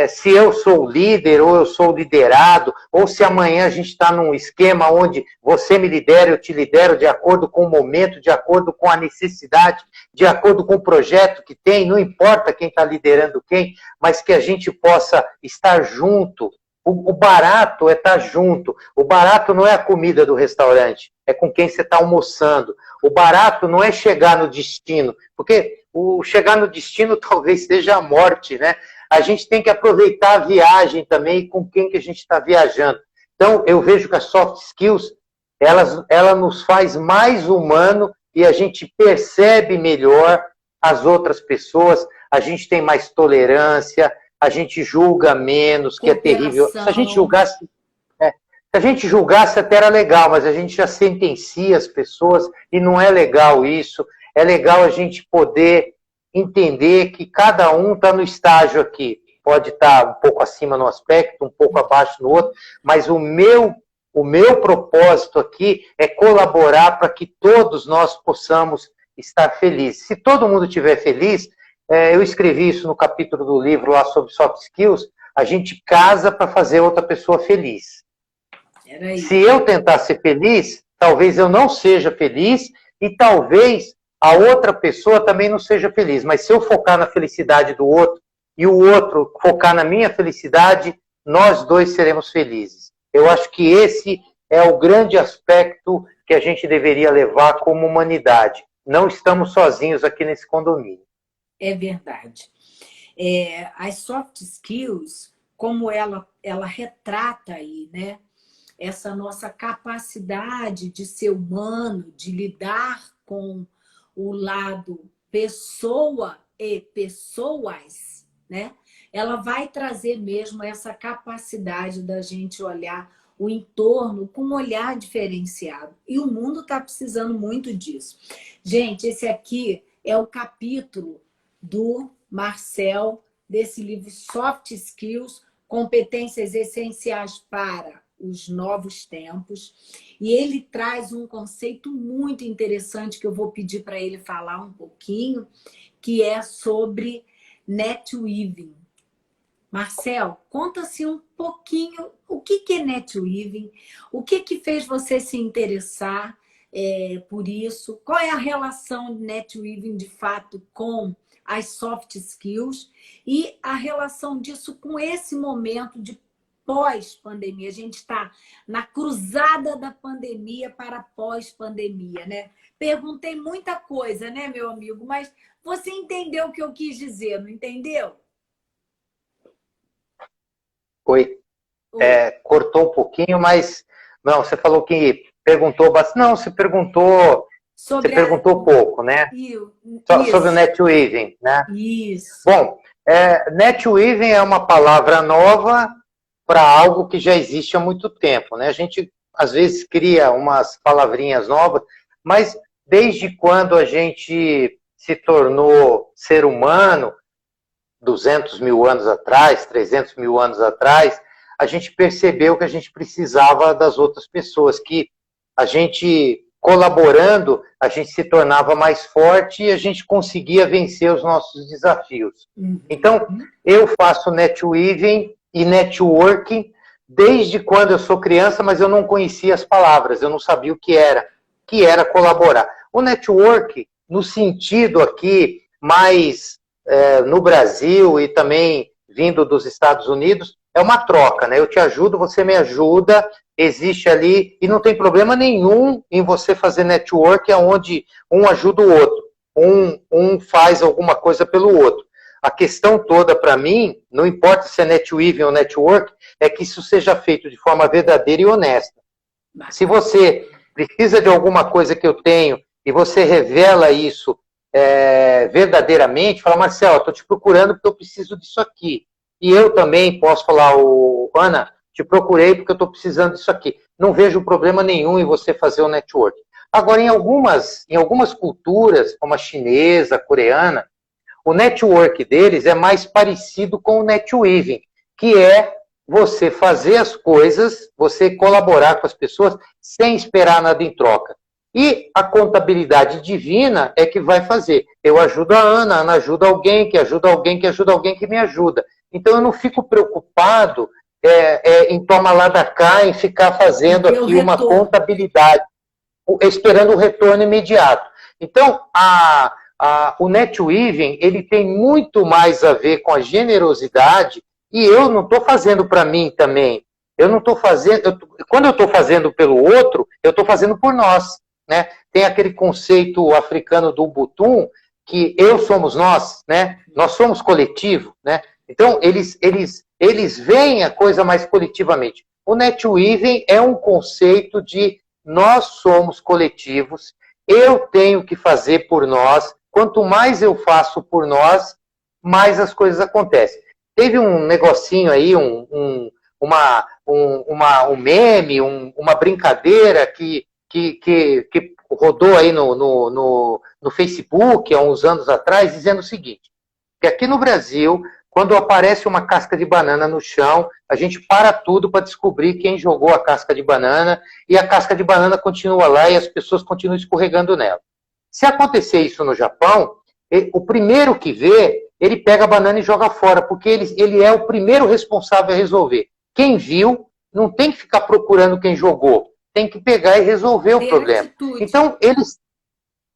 se eu sou o líder, ou eu sou liderado, ou se amanhã a gente está num esquema onde você me lidera, eu te lidero de acordo com o momento, de acordo com a necessidade, de acordo com o projeto que tem, não importa quem está liderando quem, mas que a gente possa estar junto. O barato é estar junto. O barato não é a comida do restaurante, é com quem você está almoçando. O barato não é chegar no destino, porque o chegar no destino talvez seja a morte, né? A gente tem que aproveitar a viagem também com quem que a gente está viajando. Então, eu vejo que as soft skills, ela nos faz mais humano e a gente percebe melhor as outras pessoas, a gente tem mais tolerância, a gente julga menos, que é terrível. Se a gente julgasse até era legal, mas a gente já sentencia as pessoas e não é legal isso. É legal a gente poder entender que cada um está no estágio aqui. Pode estar um pouco acima no aspecto, um pouco abaixo no outro, mas o meu propósito aqui é colaborar para que todos nós possamos estar felizes. Se todo mundo estiver feliz, eu escrevi isso no capítulo do livro lá sobre soft skills, a gente casa para fazer outra pessoa feliz. Se eu tentar ser feliz, talvez eu não seja feliz e talvez a outra pessoa também não seja feliz. Mas se eu focar na felicidade do outro e o outro focar na minha felicidade, nós dois seremos felizes. Eu acho que esse é o grande aspecto que a gente deveria levar como humanidade. Não estamos sozinhos aqui nesse condomínio. É verdade. As soft skills, como ela retrata aí, né? Essa nossa capacidade de ser humano, de lidar com o lado pessoa e pessoas, né? Ela vai trazer mesmo essa capacidade da gente olhar o entorno com um olhar diferenciado. E o mundo está precisando muito disso. Gente, esse aqui é o capítulo do Marcel, desse livro Soft Skills, Competências Essenciais para os Novos Tempos. E ele traz um conceito muito interessante que eu vou pedir para ele falar um pouquinho, que é sobre netweaving. Marcel, conta-se um pouquinho o que é netweaving, o que fez você se interessar por isso, qual é a relação de netweaving de fato com as soft skills e a relação disso com esse momento de pós-pandemia. A gente está na cruzada da pandemia para pós-pandemia, né? Perguntei muita coisa, né, meu amigo? Mas você entendeu o que eu quis dizer, não entendeu? Oi. Cortou um pouquinho, mas não, você falou que perguntou bastante. Não, você perguntou pouco, né? Sobre o netweaving, né? Isso. Bom, netweaving é uma palavra nova para algo que já existe há muito tempo, né? A gente às vezes cria umas palavrinhas novas, mas desde quando a gente se tornou ser humano, 200 mil anos atrás, 300 mil anos atrás, a gente percebeu que a gente precisava das outras pessoas, que a gente, colaborando, a gente se tornava mais forte e a gente conseguia vencer os nossos desafios. Então, eu faço netweaving e networking desde quando eu sou criança, mas eu não conhecia as palavras, eu não sabia o que era colaborar. O network, no sentido aqui mais no Brasil e também vindo dos Estados Unidos, é uma troca, né? Eu te ajudo, você me ajuda, existe ali, e não tem problema nenhum em você fazer network onde um ajuda o outro, um faz alguma coisa pelo outro. A questão toda, para mim, não importa se é netweaving ou network, é que isso seja feito de forma verdadeira e honesta. Se você precisa de alguma coisa que eu tenho e você revela isso verdadeiramente, fala, Marcelo, estou te procurando porque eu preciso disso aqui. E eu também posso falar, Ana, te procurei porque eu estou precisando disso aqui. Não vejo problema nenhum em você fazer o network. Agora, em algumas culturas, como a chinesa, a coreana, o network deles é mais parecido com o netweaving, que é você fazer as coisas, você colaborar com as pessoas sem esperar nada em troca. E a contabilidade divina é que vai fazer. Eu ajudo a Ana ajuda alguém, que ajuda alguém, que ajuda alguém, que me ajuda. Então eu não fico preocupado em tomar lá da cá, em ficar fazendo aqui uma contabilidade, esperando o retorno imediato. Então, o netweaving, ele tem muito mais a ver com a generosidade, e eu não estou fazendo para mim também. Eu não estou fazendo... quando eu estou fazendo pelo outro, eu estou fazendo por nós. Né? Tem aquele conceito africano do Ubuntu, que eu somos nós, né? Nós somos coletivo, né? Então, eles veem a coisa mais coletivamente. O netweaving é um conceito de nós somos coletivos, eu tenho que fazer por nós, quanto mais eu faço por nós, mais as coisas acontecem. Teve um negocinho aí, um meme, uma brincadeira que rodou aí no Facebook há uns anos atrás, dizendo o seguinte, que aqui no Brasil, quando aparece uma casca de banana no chão, a gente para tudo para descobrir quem jogou a casca de banana, e a casca de banana continua lá e as pessoas continuam escorregando nela. Se acontecer isso no Japão, o primeiro que vê, ele pega a banana e joga fora, porque ele é o primeiro responsável a resolver. Quem viu, não tem que ficar procurando quem jogou, tem que pegar e resolver o problema. Então,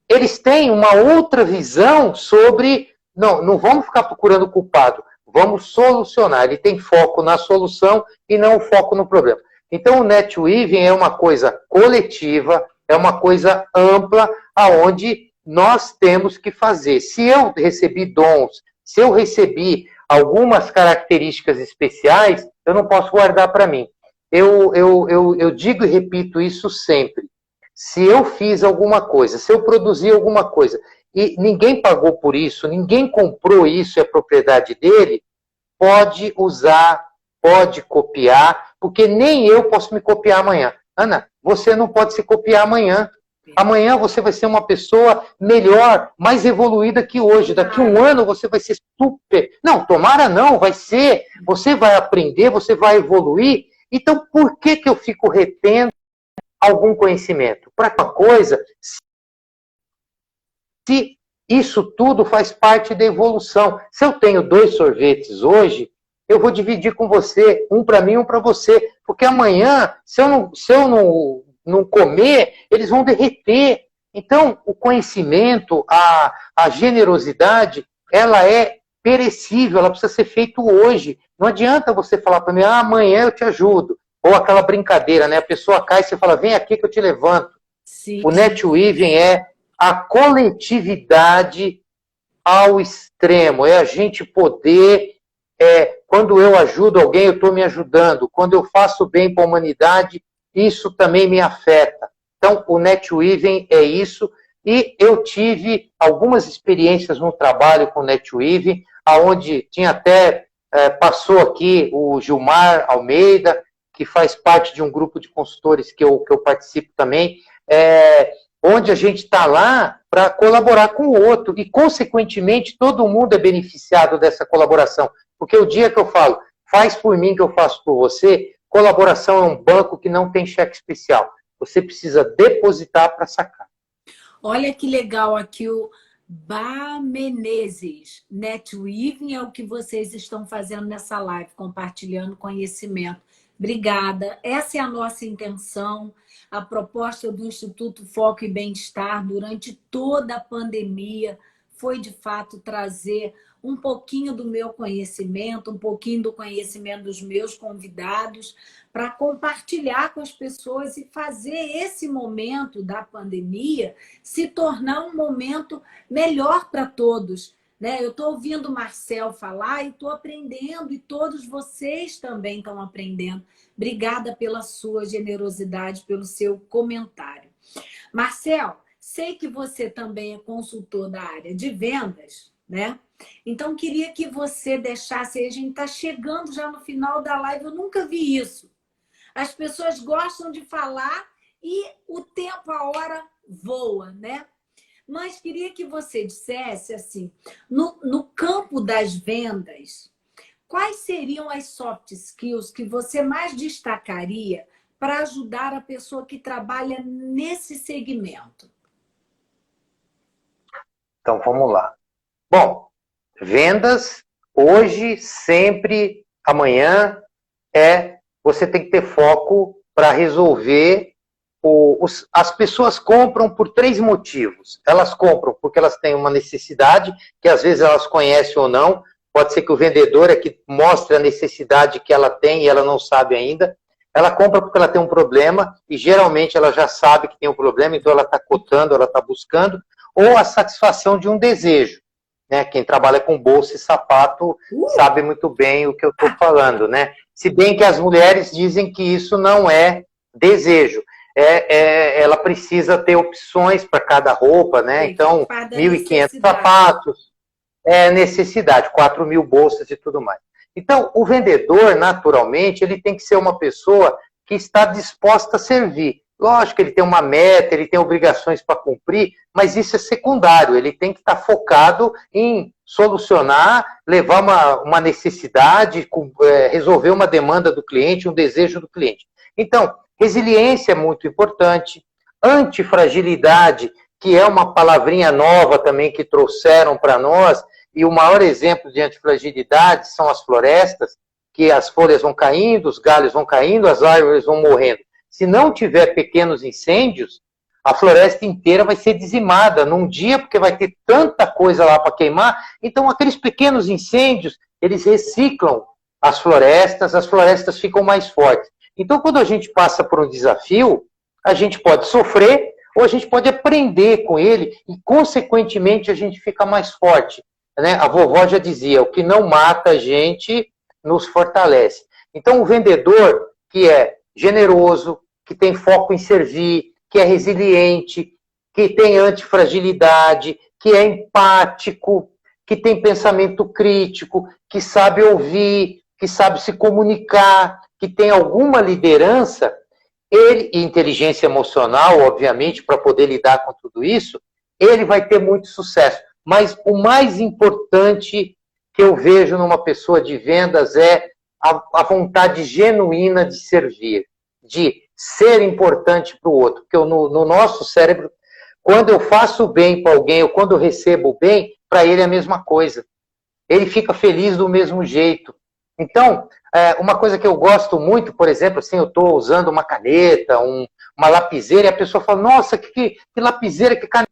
eles têm uma outra visão sobre, não vamos ficar procurando culpado, vamos solucionar. Ele tem foco na solução e não foco no problema. Então, o NetWeaving é uma coisa coletiva, é uma coisa ampla, aonde nós temos que fazer. Se eu recebi dons, se eu recebi algumas características especiais, eu não posso guardar para mim. Eu digo e repito isso sempre. Se eu fiz alguma coisa, se eu produzi alguma coisa, e ninguém pagou por isso, ninguém comprou isso, é propriedade dele, pode usar, pode copiar, porque nem eu posso me copiar amanhã. Ana, você não pode se copiar amanhã. Amanhã você vai ser uma pessoa melhor, mais evoluída que hoje. Daqui a um ano você vai ser super... Não, tomara não, vai ser. Você vai aprender, você vai evoluir. Então, por que eu fico retendo algum conhecimento? Para uma coisa, se isso tudo faz parte da evolução. Se eu tenho 2 sorvetes hoje, eu vou dividir com você, um para mim, um para você. Porque amanhã, se eu não comer, eles vão derreter. Então, o conhecimento, a generosidade, ela é perecível, ela precisa ser feita hoje. Não adianta você falar para mim, amanhã eu te ajudo. Ou aquela brincadeira, né? A pessoa cai e você fala, vem aqui que eu te levanto. Sim. O NetWeaving é a coletividade ao extremo. É a gente poder... quando eu ajudo alguém, eu estou me ajudando. Quando eu faço bem para a humanidade, isso também me afeta. Então, o NetWeaving é isso. E eu tive algumas experiências no trabalho com o NetWeaving, onde tinha até, passou aqui o Gilmar Almeida, que faz parte de um grupo de consultores que eu participo também, onde a gente está lá para colaborar com o outro. E, consequentemente, todo mundo é beneficiado dessa colaboração. Porque o dia que eu falo, faz por mim que eu faço por você, colaboração é um banco que não tem cheque especial. Você precisa depositar para sacar. Olha que legal aqui o Bá Menezes. NetWeaving é o que vocês estão fazendo nessa live, compartilhando conhecimento. Obrigada. Essa é a nossa intenção. A proposta do Instituto Foco e Bem-Estar durante toda a pandemia foi, de fato, trazer um pouquinho do meu conhecimento, um pouquinho do conhecimento dos meus convidados, para compartilhar com as pessoas e fazer esse momento da pandemia se tornar um momento melhor para todos. Né? Eu estou ouvindo o Marcel falar e estou aprendendo, e todos vocês também estão aprendendo. Obrigada pela sua generosidade, pelo seu comentário. Marcel, sei que você também é consultor da área de vendas, né? Então, queria que você deixasse... A gente está chegando já no final da live, eu nunca vi isso. As pessoas gostam de falar e o tempo, a hora voa, né? Mas queria que você dissesse, assim, no campo das vendas, quais seriam as soft skills que você mais destacaria para ajudar a pessoa que trabalha nesse segmento? Então, vamos lá. Bom, vendas, hoje, sempre, amanhã, você tem que ter foco para resolver. As pessoas compram por 3 motivos. Elas compram porque elas têm uma necessidade, que às vezes elas conhecem ou não. Pode ser que o vendedor é que mostre a necessidade que ela tem e ela não sabe ainda. Ela compra porque ela tem um problema e geralmente ela já sabe que tem um problema, então ela está cotando, ela está buscando. Ou a satisfação de um desejo. Né? Quem trabalha com bolsa e sapato sabe muito bem o que eu estou falando. Né? Se bem que as mulheres dizem que isso não é desejo. Ela precisa ter opções para cada roupa, né? Então, 1.500 sapatos, necessidade, 4.000 bolsas e tudo mais. Então, o vendedor, naturalmente, ele tem que ser uma pessoa que está disposta a servir. Lógico, ele tem uma meta, ele tem obrigações para cumprir, mas isso é secundário. Ele tem que estar focado em solucionar, levar uma necessidade, resolver uma demanda do cliente, um desejo do cliente. Então, resiliência é muito importante, antifragilidade, que é uma palavrinha nova também que trouxeram para nós, e o maior exemplo de antifragilidade são as florestas, que as folhas vão caindo, os galhos vão caindo, as árvores vão morrendo. Se não tiver pequenos incêndios, A floresta inteira vai ser dizimada num dia, porque vai ter tanta coisa lá para queimar. Então, aqueles pequenos incêndios, eles reciclam as florestas ficam mais fortes. Então, quando a gente passa por um desafio, a gente pode sofrer ou a gente pode aprender com ele e, consequentemente, a gente fica mais forte. Né? A vovó já dizia, o que não mata a gente nos fortalece. Então, o vendedor que é generoso, que tem foco em servir, que é resiliente, que tem antifragilidade, que é empático, que tem pensamento crítico, que sabe ouvir, que sabe se comunicar, que tem alguma liderança, ele, e inteligência emocional, obviamente, para poder lidar com tudo isso, ele vai ter muito sucesso. Mas o mais importante que eu vejo numa pessoa de vendas é a vontade genuína de servir, de ser importante para o outro. Porque no nosso cérebro, quando eu faço bem para alguém ou quando eu recebo bem, para ele é a mesma coisa. Ele fica feliz do mesmo jeito. Então, uma coisa que eu gosto muito, por exemplo, assim, eu estou usando uma caneta, uma lapiseira, e a pessoa fala, nossa, que lapiseira, que caneta.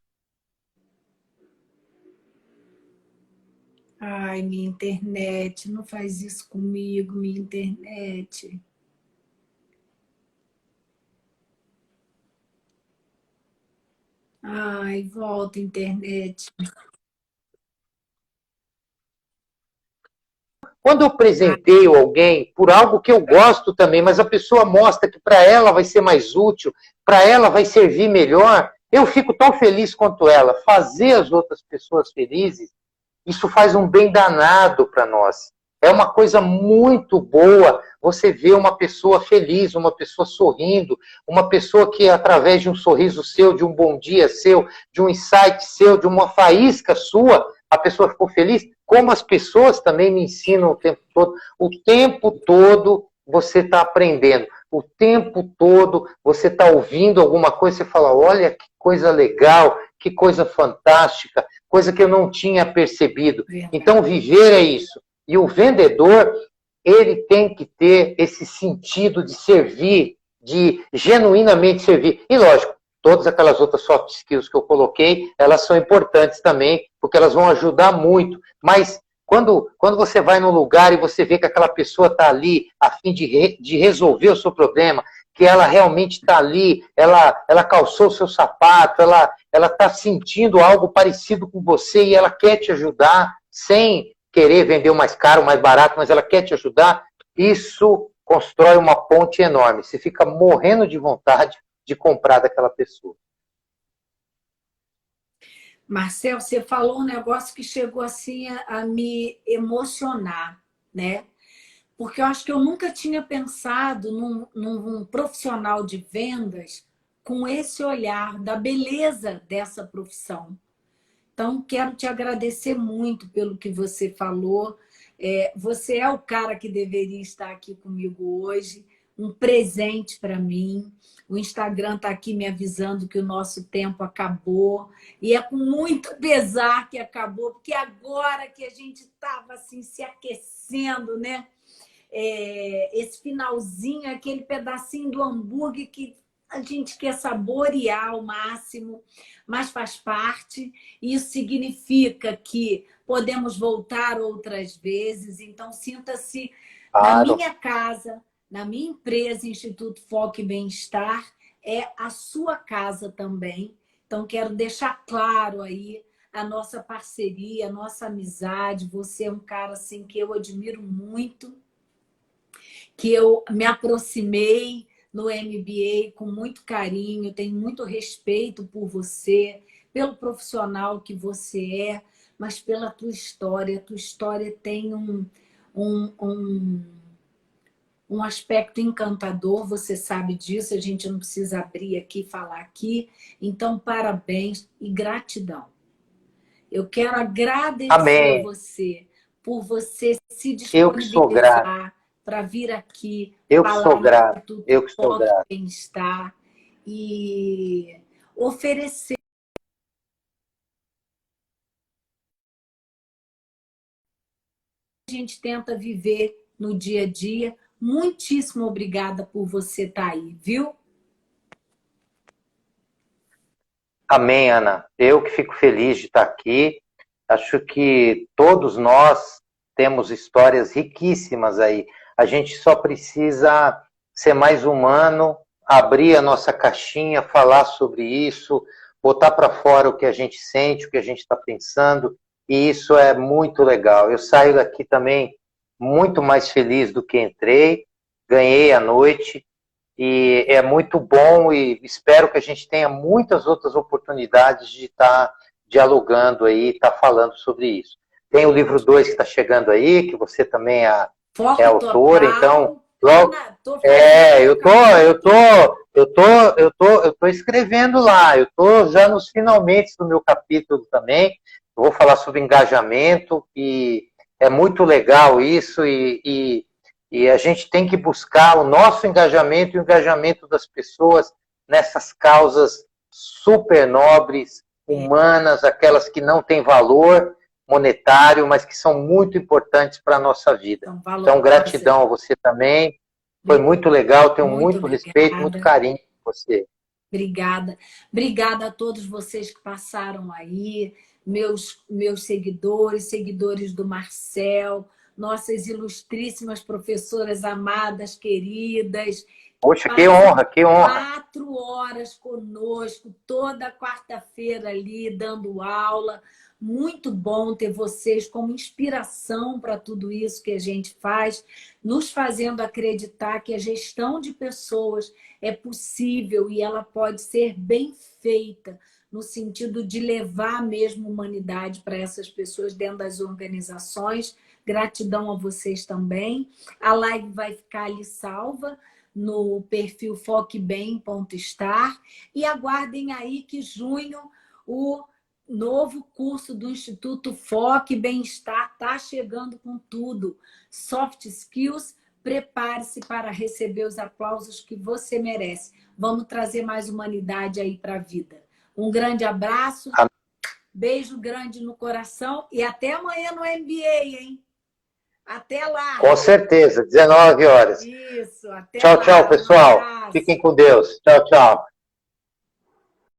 Ai, minha internet, não faz isso comigo, minha internet. Ai, volta, internet. Quando eu presenteio alguém por algo que eu gosto também, mas a pessoa mostra que para ela vai ser mais útil, para ela vai servir melhor, eu fico tão feliz quanto ela. Fazer as outras pessoas felizes, isso faz um bem danado para nós. É uma coisa muito boa você ver uma pessoa feliz, uma pessoa sorrindo, uma pessoa que, através de um sorriso seu, de um bom dia seu, de um insight seu, de uma faísca sua, a pessoa ficou feliz. Como as pessoas também me ensinam o tempo todo você está aprendendo. O tempo todo você está ouvindo alguma coisa, você fala, olha que coisa legal, que coisa fantástica, coisa que eu não tinha percebido. Então, viver é isso. E o vendedor, ele tem que ter esse sentido de servir, de genuinamente servir. E, lógico, todas aquelas outras soft skills que eu coloquei, elas são importantes também, porque elas vão ajudar muito. Mas quando você vai num lugar e você vê que aquela pessoa está ali a fim de resolver o seu problema, que ela realmente está ali, ela calçou o seu sapato, ela está sentindo algo parecido com você e ela quer te ajudar, sem querer vender o mais caro, o mais barato, mas ela quer te ajudar, isso constrói uma ponte enorme. Você fica morrendo de vontade de comprar daquela pessoa. Marcel, você falou um negócio que chegou assim a me emocionar, né? Porque eu acho que eu nunca tinha pensado num profissional de vendas com esse olhar da beleza dessa profissão. Então, quero te agradecer muito pelo que você falou. Você é o cara que deveria estar aqui comigo hoje, um presente para mim. O Instagram está aqui me avisando que o nosso tempo acabou. E é com muito pesar que acabou, porque agora que a gente estava assim, se aquecendo, né? Esse finalzinho, aquele pedacinho do hambúrguer que a gente quer saborear ao máximo, mas faz parte. Isso significa que podemos voltar outras vezes. Então, sinta-se na minha casa, na minha empresa, Instituto Foco e Bem-Estar, é a sua casa também. Então, quero deixar claro aí a nossa parceria, a nossa amizade. Você é um cara assim, que eu admiro muito, que eu me aproximei no MBA com muito carinho, tenho muito respeito por você, pelo profissional que você é, mas pela tua história. A tua história tem um aspecto encantador, você sabe disso, a gente não precisa abrir aqui, falar aqui. Então, parabéns e gratidão. Eu quero agradecer Amém. a você por você se Eu que sou grato. disponibilizar para vir aqui Eu que falar sou no grato. Instituto Eu que sou Foco grato. e Bem-Estar e oferecer. A gente tenta viver no dia a dia. Muitíssimo obrigada por você estar aí, viu? Amém, Ana. Eu que fico feliz de estar aqui. Acho que todos nós temos histórias riquíssimas aí. A gente só precisa ser mais humano, abrir a nossa caixinha, falar sobre isso, botar para fora o que a gente sente, o que a gente está pensando, e isso é muito legal. Eu saio daqui também muito mais feliz do que entrei, ganhei a noite, e é muito bom e espero que a gente tenha muitas outras oportunidades de estar dialogando aí, estar falando sobre isso. Tem o livro 2 que está chegando aí, que você também é Foco autora, total. então logo, eu tô escrevendo lá, eu tô já nos finalmente do meu capítulo também. Eu vou falar sobre engajamento e é muito legal isso e a gente tem que buscar o nosso engajamento e o engajamento das pessoas nessas causas super nobres, humanas, aquelas que não têm valor monetário, mas que são muito importantes para a nossa vida. Então, gratidão a você também. Foi muito legal, tenho muito respeito, muito carinho por você. Obrigada. Obrigada a todos vocês que passaram aí, meus seguidores, seguidores do Marcel, nossas ilustríssimas professoras amadas, queridas. Poxa, que honra, que honra. 4 horas conosco, toda quarta-feira ali, dando aula. Muito bom ter vocês como inspiração para tudo isso que a gente faz, nos fazendo acreditar que a gestão de pessoas é possível e ela pode ser bem feita, no sentido de levar mesmo humanidade para essas pessoas dentro das organizações. Gratidão a vocês também. A live vai ficar ali salva no perfil foquebem.star e aguardem aí que junho o novo curso do Instituto Foque Bem-Estar está chegando com tudo. Soft Skills, prepare-se para receber os aplausos que você merece. Vamos trazer mais humanidade aí para a vida. Um grande abraço, beijo grande no coração e até amanhã no MBA, hein? Até lá! Com certeza, 19 horas. Isso, até tchau, lá. tchau, pessoal. Fiquem com Deus. Tchau, tchau.